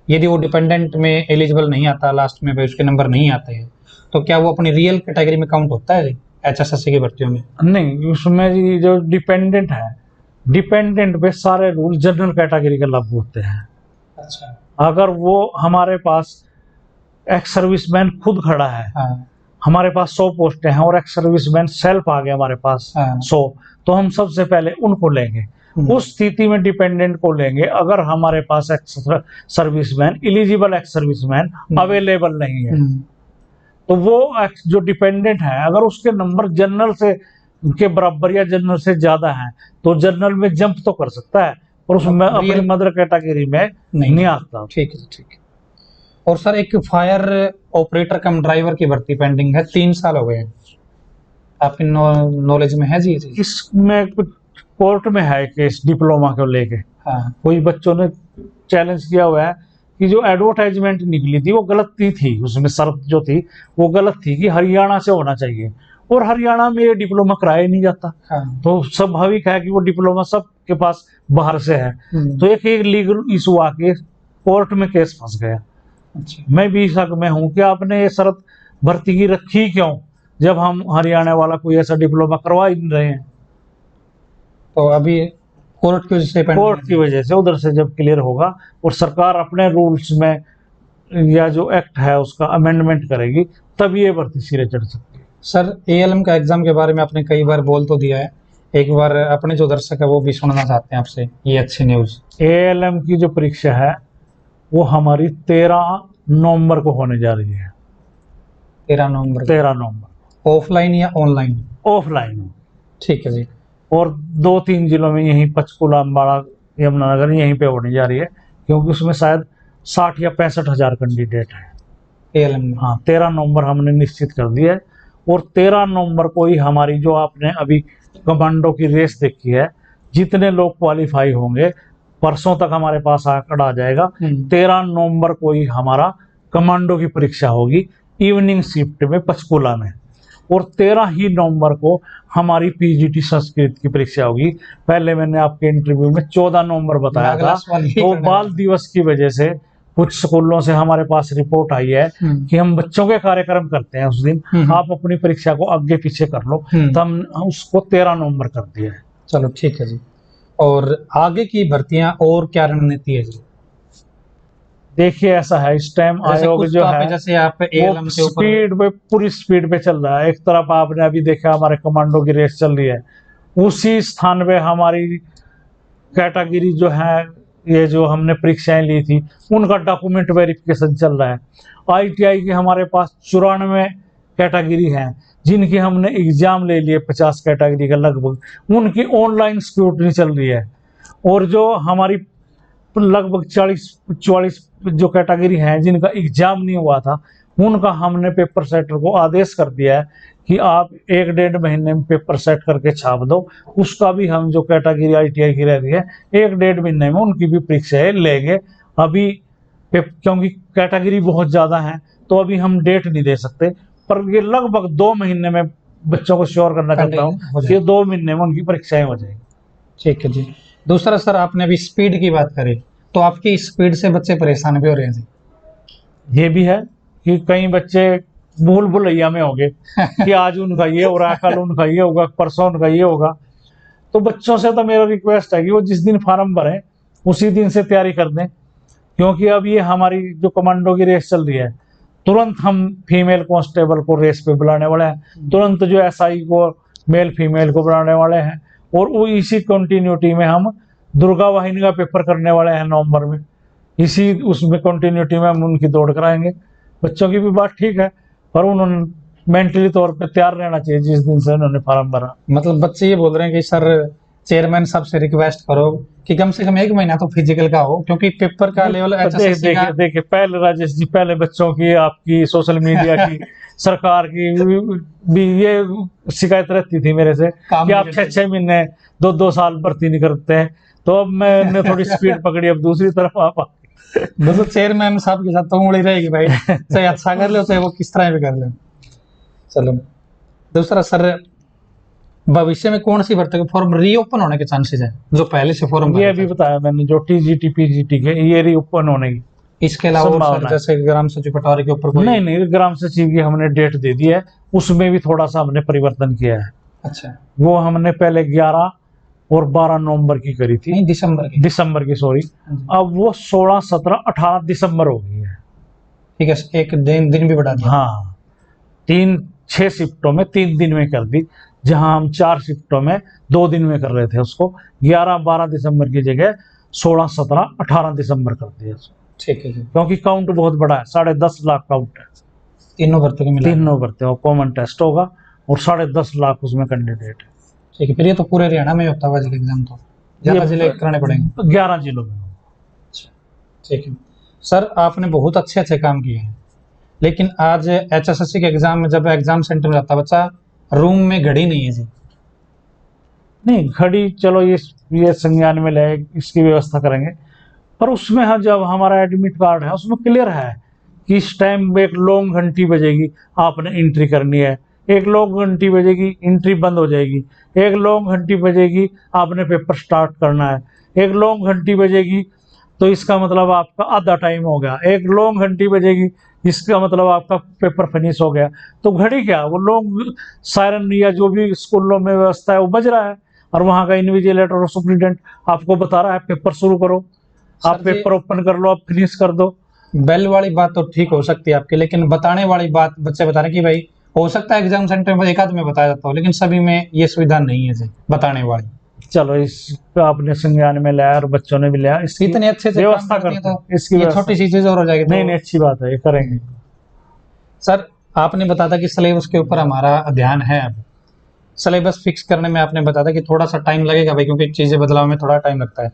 यदि वो डिपेंडेंट में एलिजिबल नहीं आता, लास्ट में भाई उसके नंबर नहीं आते हैं, तो क्या वो अपनी रियल कैटेगरी में काउंट होता है जी एचएसएससी की भर्तियों में? नहीं, उसमें जी जो डिपेंडेंट है, डिपेंडेंट पे सारे रूल जनरल कैटेगरी के लागू होते हैं। अच्छा, अगर वो हमारे पास एक्स सर्विसमैन खुद खड़ा है, हमारे पास 100 पोस्टें हैं और एक्स सर्विसमैन सेल्फ आ गए हमारे पास 100, तो हम सबसे पहले उनको लेंगे। उस स्थिति में डिपेंडेंट को लेंगे अगर हमारे पास ex serviceman, eligible ex serviceman available नहीं है। तो वो जो डिपेंडेंट है, अगर उसके नंबर जनरल से के बराबर या जनरल से ज्यादा है, तो जनरल में जंप तो कर सकता है, और उसमें अपनी मदर कैटेगरी में नहीं आता। ठीक है, ठीक है। और सर, एक फायर ऑपरेटर कम ड्राइवर की भर्ती पेंडिंग है, 3 साल हो गए हैं, आपकी नॉलेज में है जी? इसमें कुछ कोर्ट में है केस डिप्लोमा को लेके। कोई बच्चों ने चैलेंज किया हुआ है कि जो एडवर्टाइजमेंट निकली थी वो गलती थी, उसमें शर्त जो थी वो गलत थी कि हरियाणा से होना चाहिए, और हरियाणा में ये डिप्लोमा कराया नहीं जाता। तो स्वाभाविक है कि वो डिप्लोमा सबके पास बाहर से है। तो एक लीगल इशू आके कोर्ट में केस फंस गया। अच्छा। मैं भी शक में हूँ कि आपने ये शर्त भर्ती की रखी क्यों, जब हम हरियाणा वाला कोई ऐसा डिप्लोमा करवा ही नहीं रहे हैं। तो अभी कोर्ट की वजह से उधर से जब क्लियर होगा और सरकार अपने रूल्स में या जो एक्ट है उसका अमेंडमेंट करेगी, तब ये भर्ती सिरे चढ़ सकती है। सर, एएलएम का एग्जाम के बारे में आपने कई बार बोल तो दिया है, एक बार अपने जो दर्शक है वो भी सुनना चाहते हैं आपसे ये अच्छी न्यूज। एएलएम की जो परीक्षा है वो हमारी 13 नवंबर को होने जा रही है। 13 नवंबर। ऑफलाइन या ऑनलाइन? ऑफलाइन हो। ठीक है जी। और 2-3 जिलों में यहीं पंचकुला, अम्बाड़ा, यमुनानगर यहीं पे होने जा रही है, क्योंकि उसमें शायद 60 या 65 हजार कैंडिडेट है। ALM में। हाँ, 13 नवंबर हमने निश्चित कर दिया है। और 13 नवंबर को ही हमारी जो आपने अभी कमांडो की रेस देखी है, जितने लोग क्वालिफाई होंगे, परसों तक हमारे पास आंकड़ा आ जाएगा। 13 नवंबर को ही हमारा कमांडो की परीक्षा होगी इवनिंग शिफ्ट में पंचकुला में। और 13 ही नवंबर को हमारी पीजीटी संस्कृत की परीक्षा होगी। पहले मैंने आपके इंटरव्यू में 14 नवंबर बताया था, तो बाल दिवस की वजह से कुछ स्कूलों से हमारे पास रिपोर्ट आई है कि हम बच्चों के कार्यक्रम करते हैं उस दिन, आप अपनी परीक्षा को आगे पीछे कर लो, तो हम उसको 13 नवंबर कर दिया है। चलो ठीक है जी। और आगे की भर्तियां और क्या रणनीति है जी? देखिए, ऐसा है, इस टाइम आयोग जो है जैसे आप ALM के ऊपर स्पीड पे, पूरी स्पीड पे चल रहा है। एक तरफ आपने अभी देखा हमारे कमांडो की रेस चल रही है, उसी स्थान पे हमारी कैटेगरी जो है, ये जो हमने परीक्षाएं ली थी उनका डॉक्यूमेंट वेरिफिकेशन चल रहा है। ITI की हमारे पास 94 कैटेगरी हैं जिनकी हमने एग्जाम ले लिए, 50 कैटेगरी का लगभग, उनकी ऑनलाइन स्क्रूटनी चल रही है। और जो हमारी लगभग 44 जो कैटेगरी हैं जिनका एग्जाम नहीं हुआ था, उनका हमने पेपर सेटर को आदेश कर दिया है कि आप 1-1.5 महीने में पेपर सेट करके छाप दो। उसका भी हम जो कैटेगरी ITI की रह रही है, 1-1.5 महीने में उनकी भी परीक्षाएं लेंगे। अभी क्योंकि कैटेगरी बहुत ज़्यादा है, तो अभी हम डेट नहीं दे सकते, पर ये लगभग 2 महीने में बच्चों को श्योर करना चाहता हूँ कि 2 महीने में उनकी परीक्षाएं हो जाएंगी। ठीक है जी। दूसरा सर, आपने अभी स्पीड की बात करी, तो आपकी स्पीड से बच्चे परेशान भी हो रहे हैं जी। ये भी है कि कई बच्चे भूल भुलैया में हो गए कि आज उनका ये हो रहा है, कल उनका ये होगा, परसों उनका ये होगा। तो बच्चों से तो मेरा रिक्वेस्ट है कि वो जिस दिन फार्म भरें उसी दिन से तैयारी कर दें, क्योंकि अब ये हमारी जो कमांडो की रेस चल रही है, तुरंत हम फीमेल कांस्टेबल को रेस पे बुलाने वाले हैं, तुरंत जो SI को मेल फीमेल को बुलाने वाले हैं, और वो इसी कंटिन्यूटी में हम दुर्गा वाहिनी का पेपर करने वाले हैं नवंबर में। इसी उसमें कंटिन्यूटी में हम उनकी दौड़ कराएंगे। बच्चों की भी बात ठीक है, पर उन्होंने मेंटली तौर पे तैयार रहना चाहिए जिस दिन से उन्होंने फॉर्म भरा। मतलब बच्चे ये बोल रहे हैं कि सर चेयरमैन साहब से रिक्वेस्ट करो कि कम से कम 1 महीना तो फिजिकल का हो, क्योंकि पेपर का लेवल देखिए पहले राजेश जी, पहले बच्चों की, आपकी, सोशल मीडिया की, सरकार की भी ये शिकायत रहती थी मेरे से कि आप 6-6 महीने 2-2 साल भर्ती नहीं करते हैं। तो अब मैंने थोड़ी स्पीड पकड़ी, अब दूसरी तरफ आप मतलब चेयरमैन साहब के साथ तो उंगली रहेगी भाई, चाहे अच्छा कर लो चाहे वो किस तरह भी कर लो। चलो, दूसरा सर, भविष्य में कौन सी भर्ती के फॉर्म रीओपन होने के चांसेस है? जो पहले से फॉर्म ये अभी बताया मैंने, जो TGT PGT के, ये रीओपन होने की। इसके अलावा जैसे ग्राम सचिव पटवारी के ऊपर नहीं, ग्राम सचिव की हमने डेट दे दी है, उसमें भी थोड़ा सा हमने परिवर्तन किया है। अच्छा, वो हमने पहले 11 और 12 नवंबर की करी थी, नहीं दिसंबर की सॉरी, अब वो 16, 17, 18 दिसंबर हो गई है। ठीक है, एक दिन भी बढ़ा दिया। हाँ, 6 शिफ्टों में 3 दिन में कर दी, जहां हम 4 शिफ्टों में 2 दिन में कर रहे थे उसको। 11-12 दिसंबर की जगह 16, 17, 18 दिसंबर कर दिया। ठीक है, क्योंकि काउंट बहुत बड़ा है, 10.5 लाख काउंट है। तीनों भर्ती कॉमन टेस्ट होगा और 10.5 लाख उसमें कैंडिडेट है। ठीक है, फिर ये तो पूरे हरियाणा में होता होगा एग्जाम, तो ज्यादा जिले कराने पड़ेंगे? 11 जिलों में। ठीक है सर, आपने बहुत अच्छे काम किए हैं, लेकिन आज HSSC के एग्जाम में जब एग्जाम सेंटर में जाता बच्चा, रूम में घड़ी नहीं है जी। नहीं, घड़ी चलो ये संज्ञान में ले, इसकी व्यवस्था करेंगे, पर उसमें जब हमारा एडमिट कार्ड है उसमें क्लियर है कि इस टाइम एक लॉन्ग घंटी बजेगी, आपने एंट्री करनी है, एक लॉन्ग घंटी बजेगी, एंट्री बंद हो जाएगी, एक लॉन्ग घंटी बजेगी, आपने पेपर स्टार्ट करना है, एक लॉन्ग घंटी बजेगी तो इसका मतलब आपका आधा टाइम हो गया, एक लॉन्ग घंटी बजेगी इसका मतलब आपका पेपर फिनिश हो गया। तो घड़ी क्या, वो लॉन्ग सायरन या जो भी स्कूलों में व्यवस्था है वो बज रहा है, और वहाँ का इन्विजिलेटर और सुप्रिटेंडेंट आपको बता रहा है पेपर शुरू करो, आप पेपर ओपन कर लो, आप फिनिश कर दो। बेल वाली बात तो ठीक हो सकती है आपकी, लेकिन बताने वाली बात, बच्चे बता रहे कि भाई हो सकता है एग्जाम सेंटर में एक आध में बताया जाता हो, लेकिन सभी में ये सुविधा नहीं है जी बताने वाली। चलो, इस आपने संज्ञान में लिया और बच्चों ने भी लिया, इसकी इतने अच्छे से व्यवस्था करते हैं, तो इसकी छोटी सी चीज और हो जाएगी। नहीं, अच्छी बात है, ये करेंगे। सर, आपने बताया था कि सिलेबस के ऊपर हमारा ध्यान है अब, सिलेबस फिक्स करने में आपने बताया था कि थोड़ा सा टाइम लगेगा भाई, क्योंकि चीज़ें बदलाव में थोड़ा टाइम लगता है,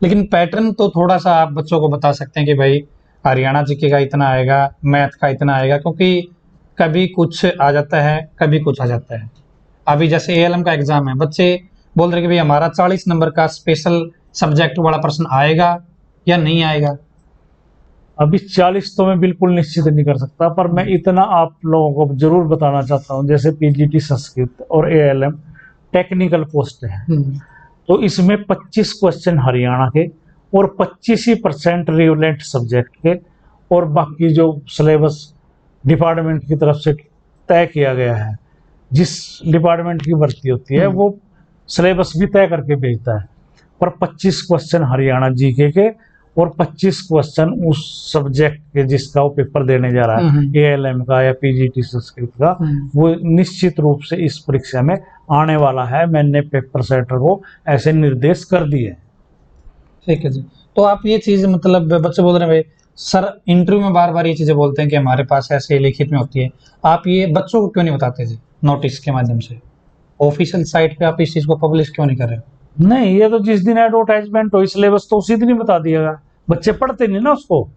लेकिन पैटर्न तो थोड़ा सा आप बच्चों को बता सकते हैं कि भाई हरियाणा जीके का इतना आएगा, मैथ का इतना आएगा, क्योंकि कभी कुछ आ जाता है, कभी कुछ आ जाता है। अभी जैसे एएलएम का एग्जाम है, बच्चे बोल रहे कि भाई हमारा 40 नंबर का स्पेशल सब्जेक्ट वाला प्रश्न आएगा या नहीं आएगा। अभी 40 तो मैं बिल्कुल निश्चित नहीं कर सकता, पर मैं इतना आप लोगों को जरूर बताना चाहता हूँ, जैसे पीजीटी संस्कृत और एएलएम टेक्निकल पोस्ट है, तो इसमें 25 क्वेश्चन हरियाणा के और 25% रिलेवेंट सब्जेक्ट के, और बाकी जो सिलेबस डिपार्टमेंट की तरफ से तय किया गया है, जिस डिपार्टमेंट की भर्ती होती है वो सिलेबस भी तय करके भेजता है, पर 25 क्वेश्चन हरियाणा जीके के और 25 क्वेश्चन उस सब्जेक्ट के जिसका वो पेपर देने जा रहा है, एएलएम का या पीजीटी संस्कृत का, वो निश्चित रूप से इस परीक्षा में आने वाला है। मैंने पेपर सेटर को ऐसे निर्देश कर दिए। ठीक है जी। तो आप ये चीज मतलब बच्चे बोल रहे हैं भाई सर इंटरव्यू में बार बार ये चीजें बोलते हैं कि हमारे पास ऐसे लिखित में होती है, आप ये बच्चों को क्यों नहीं बताते जी नोटिस के माध्यम से? ऑफिशियल साइट पे आप इस चीज को पब्लिश क्यों नहीं कर रहे हो? नहीं, ये तो जिस दिन एडवर्टाइजमेंट हो सिलेबस तो उसी दिन ही बता दिएगा, बच्चे पढ़ते नहीं ना उसको।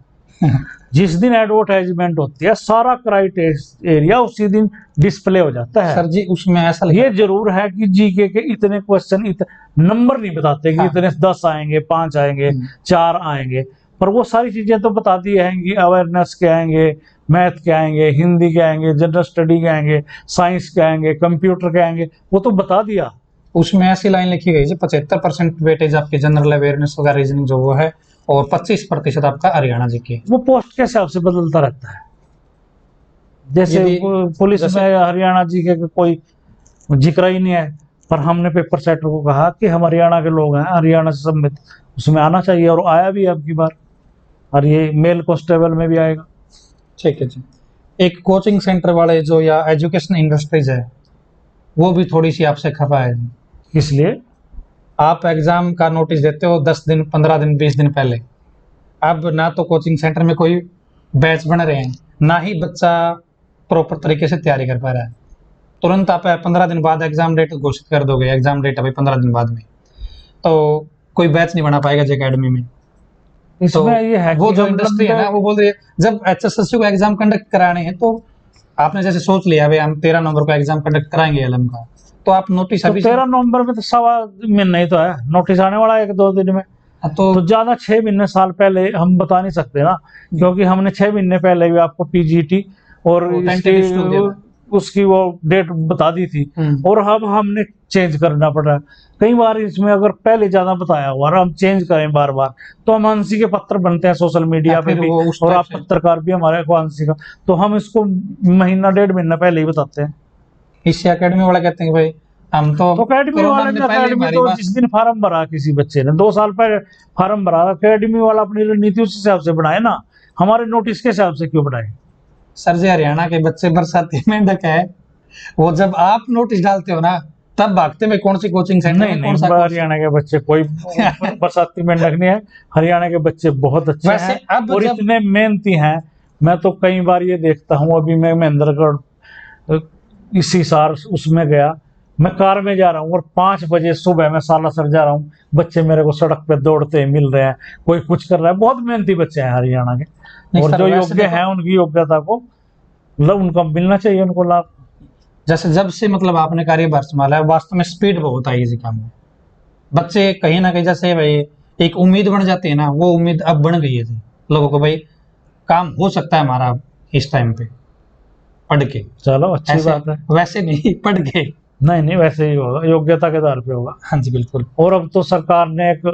जिस दिन एडवर्टाइजमेंट होती है सारा क्राइटेरिया उसी दिन डिस्प्ले हो जाता है। सर जी उसमें ऐसा ये जरूर है कि जीके के इतने क्वेश्चन, नंबर नहीं बताते कि इतने 10 आएंगे, 5 आएंगे, 4 आएंगे, पर वो सारी चीजें तो बता दी हैं। अवेयरनेस के आएंगे, मैथ के आएंगे, हिंदी के आएंगे, जनरल स्टडी के आएंगे, साइंस के आएंगे, कंप्यूटर के आएंगे, वो तो बता दिया। उसमें ऐसी लाइन लिखी गई है 75% वेटेज आपके जनरल अवेयरनेस वगैरह रीजनिंग जो वो है, और 25% आपका हरियाणा जीके। वो पोस्ट के हिसाब से बदलता रहता है। जैसे पुलिस में हरियाणा जीके का कोई जिक्र ही नहीं है, पर हमने पेपर सेटर को कहा कि हम हरियाणा के लोग हैं, हरियाणा से संबंधित उसमें आना चाहिए, और आया भी अब की बार, और ये मेल कांस्टेबल में भी आएगा। ठीक है जी। एक कोचिंग सेंटर वाले जो या एजुकेशन इंडस्ट्रीज है वो भी थोड़ी सी आपसे खफा है जी। इसलिए आप एग्जाम का नोटिस देते हो 10 दिन, 15 दिन, 20 दिन पहले, अब ना तो कोचिंग सेंटर में कोई बैच बन रहे हैं, ना ही बच्चा प्रॉपर तरीके से तैयारी कर पा रहा है। तुरंत आप 15 दिन बाद एग्जाम डेट घोषित कर दोगे, एग्जाम डेट अभी 15 दिन बाद में, तो कोई बैच नहीं बना पाएगा जी अकेडमी में। इसमें तो ये है वो जो इंडस्ट्री है ना वो बोल रही है जब एचएसएससी को एग्जाम कंडक्ट कराने हैं, तो आपने जैसे सोच लिया भाई हम 13 नवंबर को एग्जाम कंडक्ट कराएंगे एलएम का, तो आप नोटिस अभी 13 नवंबर में तो 1.25 महीना ही तो है, नोटिस आने वाला है 1-2 दिन में। तो ज्यादा 6 महीने साल पहले हम बता नहीं सकते ना, क्योंकि हमने 6 महीने पहले भी आपको पीजीटी और उसकी वो डेट बता दी थी, और अब हमने चेंज करना पड़ रहा है। कई बार इसमें अगर पहले ज्यादा बताया हुआ और हम चेंज करें बार बार, तो हम आंसी के पत्र बनते हैं सोशल मीडिया पे भी, और आप पत्रकार भी हमारे को आंसी का, तो हम इसको महीना 1.5 महीना पहले ही बताते हैं। इससे अकेडमी वाला कहते हैं भाई हम तो अकेडमी वाले ने, अकेडमी तो जिस दिन फार्म भरा किसी बच्चे ने 2 साल पहले फार्म भरा, अकेडमी वाला अपनी रणनीति उस हिसाब से बनाए ना, हमारे नोटिस के हिसाब से क्यों बनाए? सर जी हरियाणा के बच्चे बरसाती मेंढक है, वो जब आप नोटिस डालते हो ना तब भागते में कौन सी कोचिंग सेंटर नहीं, नहीं, हरियाणा के बच्चे कोई बरसाती मेंढक नहीं है, हरियाणा के बच्चे बहुत अच्छे हैं और इतने मेहनती हैं। मैं तो कई बार ये देखता हूँ, अभी मैं महेंद्रगढ़ इसी साल उसमें गया, मैं कार में जा रहा हूँ और 5 बजे सुबह मैं सालासर जा रहा हूँ, बच्चे मेरे को सड़क पे दौड़ते मिल रहे हैं, कोई कुछ कर रहा है। बहुत मेहनती बच्चे हैं हरियाणा के, और जो योग्य हैं उनकी योग्यता को मतलब उनका मिलना चाहिए उनको लाभ। जैसे जब से मतलब आपने कार्यभार संभाला है, वास्तव में स्पीड बहुत आई है काम में, बच्चे कहीं ना कहीं जैसे भाई एक उम्मीद बन जाती है ना, वो उम्मीद अब बन गई है लोगों को, भाई काम हो सकता है हमारा इस टाइम पे पढ़ के। चलो अच्छी बात है। वैसे नहीं पढ़ के, नहीं वैसे ही होगा, योग्यता के आधार पे होगा। हाँ जी बिल्कुल। और अब तो सरकार ने एक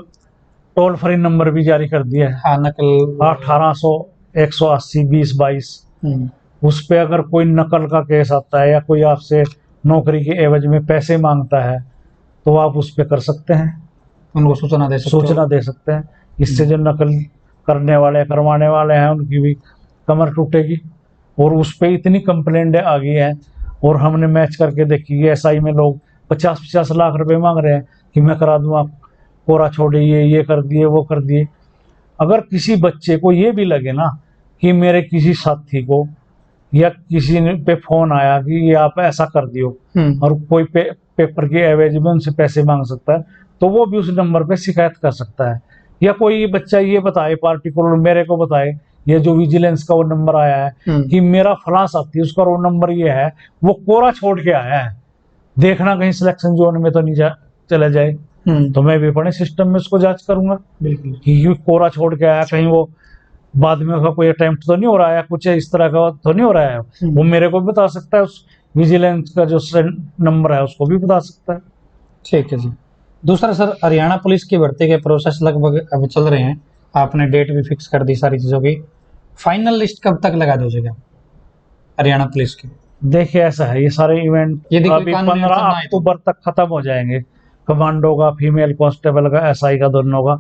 टोल फ्री नंबर भी जारी कर दिया है। हाँ, नकल 1800 180 20 22। उस पे अगर कोई नकल का केस आता है या कोई आपसे नौकरी के एवज में पैसे मांगता है, तो आप उस पे कर सकते हैं, उनको सूचना दे सकते हैं। इससे जो नकल करने वाले करवाने वाले हैं उनकी भी कमर टूटेगी। और उस पे इतनी कंप्लेंट आ गई है, और हमने मैच करके देखी है, एसआई में लोग 50-50 लाख रुपए मांग रहे हैं कि मैं करा दूं, आप कोरा छोड़िए, ये कर दिए, वो कर दिए। अगर किसी बच्चे को ये भी लगे ना कि मेरे किसी साथी को या किसी ने पे फोन आया कि ये आप ऐसा कर दियो, और कोई पेपर के एवज में उनसे पैसे मांग सकता है, तो वो भी उस नंबर पे शिकायत कर सकता है। या कोई बच्चा ये बताए पार्टिकुलर मेरे को बताए, ये जो विजिलेंस का वो नंबर आया है कि मेरा फलां साथी उसका रोल नंबर ये है, वो कोरा छोड़ के आया है, देखना कहीं सिलेक्शन जोन में तो नहीं चला जाए, तो मैं भी अपने सिस्टम में उसको जांच करूंगा बिल्कुल कि कोरा छोड़ के आया, कहीं वो बाद में उसका कोई अटेम्प्ट तो नहीं हो रहा है, कुछ इस तरह का तो नहीं हो रहा है। वो मेरे को भी बता सकता है, उस विजिलेंस का जो नंबर है उसको भी बता सकता है। ठीक है जी। दूसरा सर, हरियाणा पुलिस की भर्ती के प्रोसेस लगभग अब चल रहे हैं, आपने डेट भी फिक्स कर दी सारी चीज़ों की, फाइनल लिस्ट कब तक लगा दीजिएगा हरियाणा पुलिस की? देखिए ऐसा है, ये सारे इवेंट यदि कोई अभी कानूनी 15 अड़चन ना आए तो। अक्टूबर तक खत्म हो जाएंगे। कमांडो का, फीमेल कांस्टेबल का, एसआई का, दोनों का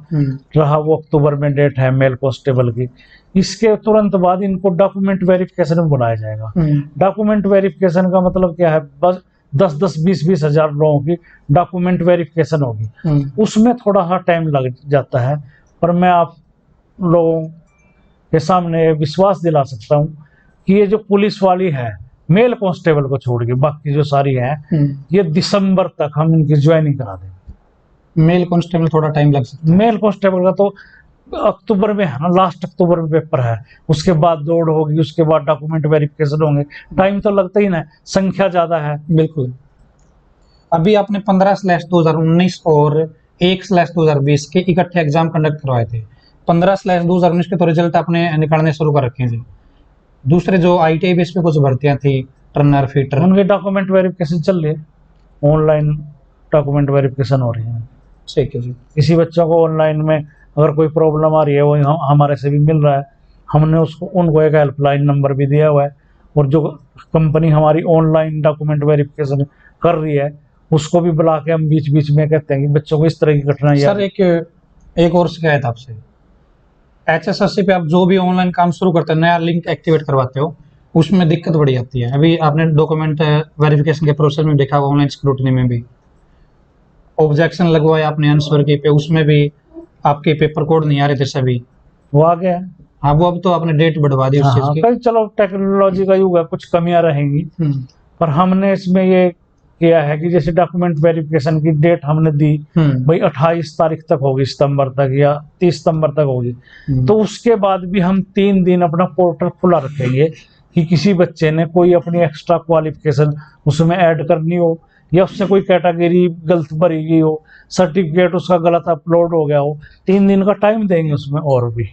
रहा वो अक्टूबर में डेट है मेल कांस्टेबल की। इसके तुरंत बाद इनको डॉक्यूमेंट वेरिफिकेशन में बुलाया जाएगा। डॉक्यूमेंट वेरिफिकेशन का मतलब क्या है, बस 10-20 हजार लोगों की डॉक्यूमेंट वेरिफिकेशन होगी, उसमें थोड़ा सा टाइम लग जाता है। पर मैं आप लोगों के सामने विश्वास दिला सकता हूँ कि ये जो पुलिस वाली है, मेल कांस्टेबल को छोड़ के बाकी जो सारी है, ये दिसंबर तक हम इनकी ज्वाइनिंग करा देंगे। मेल कांस्टेबल थोड़ा टाइम लग सकता है। मेल कांस्टेबल का तो अक्टूबर में है ना, लास्ट अक्टूबर में पेपर है, उसके बाद दौड़ होगी, उसके बाद डॉक्यूमेंट वेरिफिकेशन होंगे, टाइम तो लगता ही ना, संख्या ज्यादा है। बिल्कुल। अभी आपने 15/2019 और 1/2020 के इकट्ठे एग्जाम कंडक्ट करवाए थे। 15/2019 के तो रिजल्ट आपने निकालने शुरू कर रखे थे। दूसरे जो ITI बेस पे कुछ भर्तियां थी, टर्नर, फीटर, उनके डॉक्यूमेंट वेरिफिकेशन चल रही है, ऑनलाइन डॉक्यूमेंट वेरिफिकेशन हो रही है। ठीक है जी। किसी बच्चों को ऑनलाइन में अगर कोई प्रॉब्लम आ रही है, वो हमारे से भी मिल रहा है। हमने उनको एक हेल्पलाइन नंबर भी दिया हुआ है, और जो कंपनी हमारी ऑनलाइन डॉक्यूमेंट वेरिफिकेशन कर रही है उसको भी बुला के हम बीच बीच में कहते हैं कि बच्चों को इस तरह की कठिनाई। सर एक और शिकायत आपसे, HSSC पे आप जो भी ऑनलाइन काम शुरू करते हैं, नया लिंक एक्टिवेट करवाते हो, उसमें दिक्कत बड़ी आती है। अभी आपने डॉक्यूमेंट वेरिफिकेशन के प्रोसेस में देखा, ऑनलाइन स्क्रूटनी में भी ऑब्जेक्शन लगवाया आपने आंसर की पे, उसमें भी आपके पेपर कोड नहीं आ रहे थे सभी, वो आ गया। हाँ, वो अब तो आपने डेट बढ़वा दी उस चीज की। कल चलो टेक्नोलॉजी का युग है, कुछ कमियां रहेंगी, पर हमने इसमें ये किया है कि जैसे डॉक्यूमेंट वेरिफिकेशन की डेट हमने दी भाई 28 तारीख तक होगी, सितंबर तक, या 30 सितंबर तक होगी, तो उसके बाद भी हम 3 दिन अपना पोर्टल खुला रखेंगे कि किसी बच्चे ने कोई अपनी एक्स्ट्रा क्वालिफिकेशन उसमें ऐड करनी हो, या उससे कोई कैटेगरी गलत भरी गई हो, सर्टिफिकेट उसका गलत अपलोड हो गया हो, 3 दिन का टाइम देंगे उसमें और भी।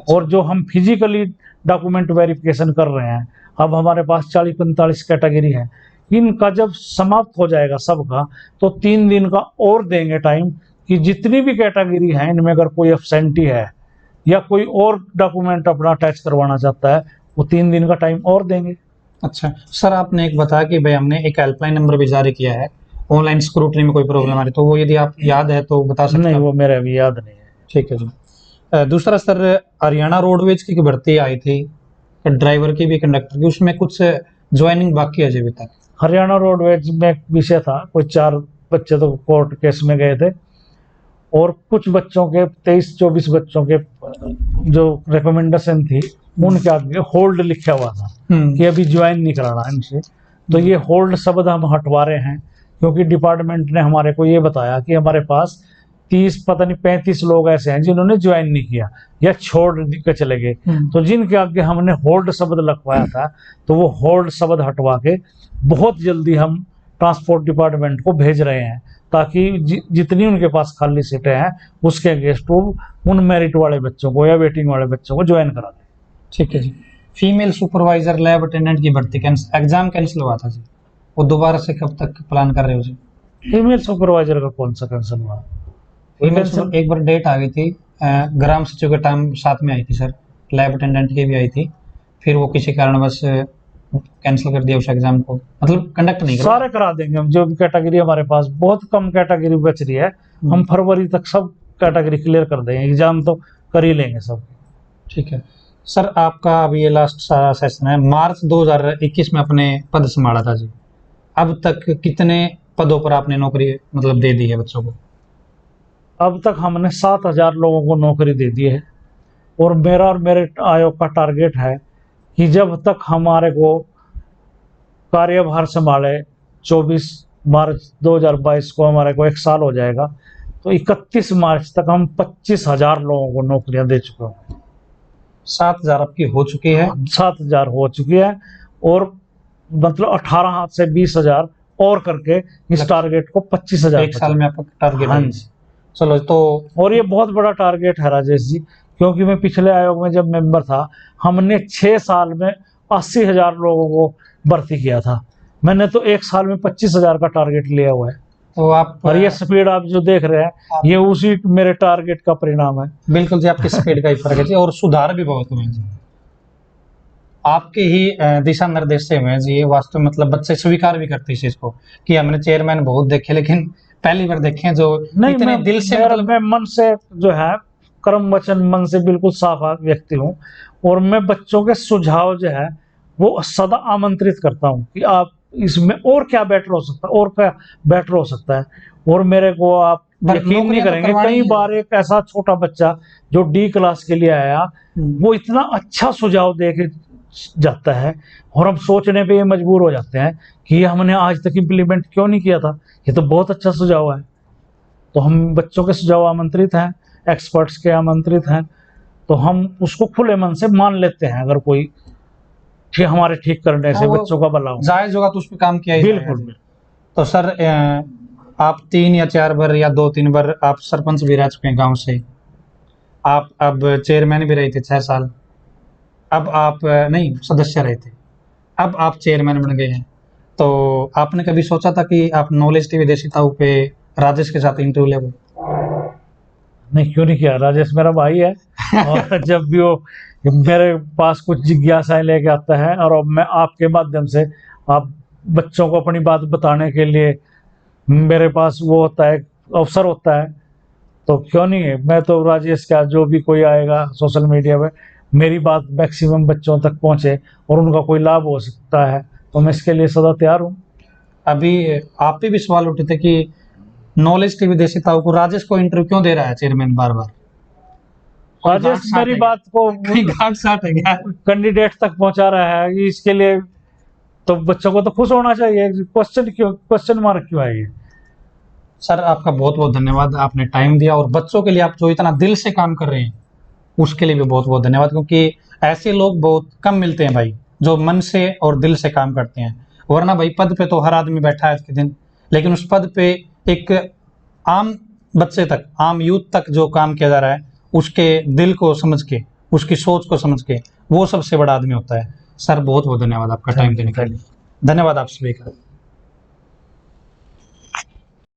और जो हम फिजिकली डॉक्यूमेंट वेरिफिकेशन कर रहे हैं, अब हमारे पास 40-45 कैटेगरी है, इनका जब समाप्त हो जाएगा सबका, तो 3 दिन का और देंगे टाइम कि जितनी भी कैटेगरी है इनमें अगर कोई एब्सेंटी है या कोई और डॉक्यूमेंट अपना अटैच करवाना चाहता है, वो 3 दिन का टाइम और देंगे। अच्छा सर, आपने एक बताया कि भाई हमने एक हेल्पलाइन नंबर भी जारी किया है, ऑनलाइन स्क्रूटनी में कोई प्रॉब्लम आ रही, तो वो यदि आप याद है तो बता सकते हैं? नहीं, वो मेरे अभी याद नहीं है। ठीक है जी। दूसरा सर, हरियाणा रोडवेज की भर्ती आई थी ड्राइवर की भी, कंडक्टर की, उसमें कुछ ज्वाइनिंग बाकी है अभी तक? हरियाणा रोडवेज में एक विषय था, कोई 4 बच्चे तो कोर्ट केस में गए थे, और कुछ बच्चों के 23-24 बच्चों के जो रिकमेंडेशन थी उनके आगे होल्ड लिखा हुआ था कि अभी ज्वाइन नहीं कराना इनसे। तो ये होल्ड शब्द हम हटवा रहे हैं, क्योंकि डिपार्टमेंट ने हमारे को ये बताया कि हमारे पास 30 पता नहीं 35 लोग ऐसे हैं जिन्होंने ज्वाइन नहीं किया या छोड़ के चले गए। तो जिनके आगे हमने होल्ड शब्द लगवाया था, तो वो होल्ड शब्द हटवा के बहुत जल्दी हम ट्रांसपोर्ट डिपार्टमेंट को भेज रहे हैं, ताकि जितनी उनके पास खाली सीटें हैं उसके अगेंस्ट वो उन मेरिट वाले बच्चों को या वेटिंग वाले बच्चों को ज्वाइन करा दें। ठीक है जी। फीमेल सुपरवाइजर लैब अटेंडेंट की भर्ती एग्जाम कैंसिल हुआ था जी, वो दोबारा से कब तक प्लान कर रहे हो जी? फीमेल सुपरवाइजर का कौन सा कैंसिल हुआ? एक बार डेट आ गई थी, ग्राम सचिव के टाइम साथ में आई थी सर, लैब अटेंडेंट की भी आई थी, फिर वो किसी कारणवश कैंसिल कर दिया उस एग्जाम को, मतलब कंडक्ट नहीं सारे करा देंगे हम। जो भी कैटेगरी हमारे पास बहुत कम कैटेगरी बच रही है, हम फरवरी तक सब कैटेगरी क्लियर कर देंगे, एग्जाम तो कर ही लेंगे सब। ठीक है सर, आपका अभी ये लास्ट सेशन है, मार्च 2021 में अपने पद संभाला था जी, अब तक कितने पदों पर आपने नौकरी मतलब दे दी है बच्चों को? अब तक हमने 7,000 लोगों को नौकरी दे दी है, और मेरा और मेरे आयोग का टारगेट है कि जब तक हमारे को कार्यभार संभाले 24 मार्च 2022 को हमारे को 1 साल हो जाएगा, तो 31 मार्च तक हम 25,000 लोगों को नौकरियां दे चुके हैं। 7,000 आपकी हो चुकी है। 7,000 हो चुकी है, और मतलब 18 से 20,000 और करके इस टारगेट को 25,000 1 साल में आपका टारगेट हाँ है। जी। चलो तो और ये बहुत बड़ा टारगेट है राजेश जी, क्योंकि मैं पिछले आयोग में जब मेंबर था, हमने 6 साल में 80,000 लोगों को भर्ती किया था। मैंने तो 1 साल में 25,000 का टारगेट लिया हुआ है। तो आप और ये स्पीड आप जो देख रहे हैं, ये उसी मेरे टारगेट का परिणाम है। बिल्कुल जी, आपकी स्पीड का ही फर्क है जी, और सुधार भी बहुत हुए हैं जी। आपके ही दिशा निर्देश से हुए हैं जी ये वास्तव में, मतलब बच्चे स्वीकार भी करते हैं इस चीज को कि हमने चेयरमैन बहुत देखे, लेकिन पहली बार देखे हैं जो नहीं, इतने दिल से मतलब मैं मन से जो है, कर्म वचन मन से बिल्कुल साफ व्यक्ति हूँ। और मैं बच्चों के सुझाव जो है वो सदा आमंत्रित करता हूँ कि आप इसमें और क्या बेटर हो सकता है, और क्या बेटर हो सकता है। और मेरे को आप यकीन नहीं करेंगे, कई बार एक ऐसा छोटा बच्चा जो D क्लास के लिए आया, वो इतना अच्छा सुझाव दे के जाता है, और हम सोचने पे ये मजबूर हो जाते हैं कि ये हमने आज तक इम्प्लीमेंट क्यों नहीं किया था, ये तो बहुत अच्छा सुझाव है। तो हम बच्चों के सुझाव आमंत्रित हैं, एक्सपर्ट्स के आमंत्रित हैं, तो हम उसको खुले मन से मान लेते हैं। अगर कोई हमारे ठीक करने से बच्चों का भला हो, जायज होगा तो उस पर काम किया ही बिल्कुल। जाएगा। तो सर आप 3 या 4 बार या 2-3 बार आप सरपंच भी रह चुके हैं गांव से, आप अब चेयरमैन भी रहे थे 6 साल, अब आप नहीं सदस्य रहे थे, अब आप चेयरमैन बन गए हैं। तो आपने कभी सोचा था कि आप नॉलेज टीवी देसी ताऊ पे राजेश के साथ इंटरव्यू लेंगे? नहीं, क्यों नहीं किया, राजेश मेरा भाई है। और जब भी वो मेरे पास कुछ जिज्ञासाएं लेके आता है, और अब मैं आपके माध्यम से आप बच्चों को अपनी बात बताने के लिए मेरे पास वो होता है, अवसर होता है, तो क्यों नहीं है। मैं तो राजेश का, जो भी कोई आएगा सोशल मीडिया पे, मेरी बात मैक्सिमम बच्चों तक पहुंचे और उनका कोई लाभ हो सकता है, तो मैं इसके लिए सदा तैयार हूँ। अभी आप पे भी सवाल उठे थे कि नॉलेज टीवी देसी ताऊ को राजेश को इंटरव्यू क्यों दे रहा है चेयरमैन बार बार? राजेश मेरी बात को घाट साट है क्या? कैंडिडेट तक पहुंचा रहा है, इसके लिए तो बच्चों को तो खुश होना चाहिए। क्वेश्चन मार्क क्यों है ये? सर आपका बहुत बहुत धन्यवाद, आपने टाइम दिया, और बच्चों के लिए आप जो इतना दिल से काम कर रहे हैं उसके लिए भी बहुत बहुत धन्यवाद, क्योंकि ऐसे लोग बहुत कम मिलते हैं भाई जो मन से और दिल से काम करते हैं। वरना भाई पद पे तो हर आदमी बैठा है आज के दिन, लेकिन उस पद पे एक आम बच्चे तक, आम यूथ तक जो काम किया जा रहा है, उसके दिल को समझ के, उसकी सोच को समझ के, वो सबसे बड़ा आदमी होता है। सर बहुत बहुत धन्यवाद आपका टाइम देने के लिए। धन्यवाद आप सभी का।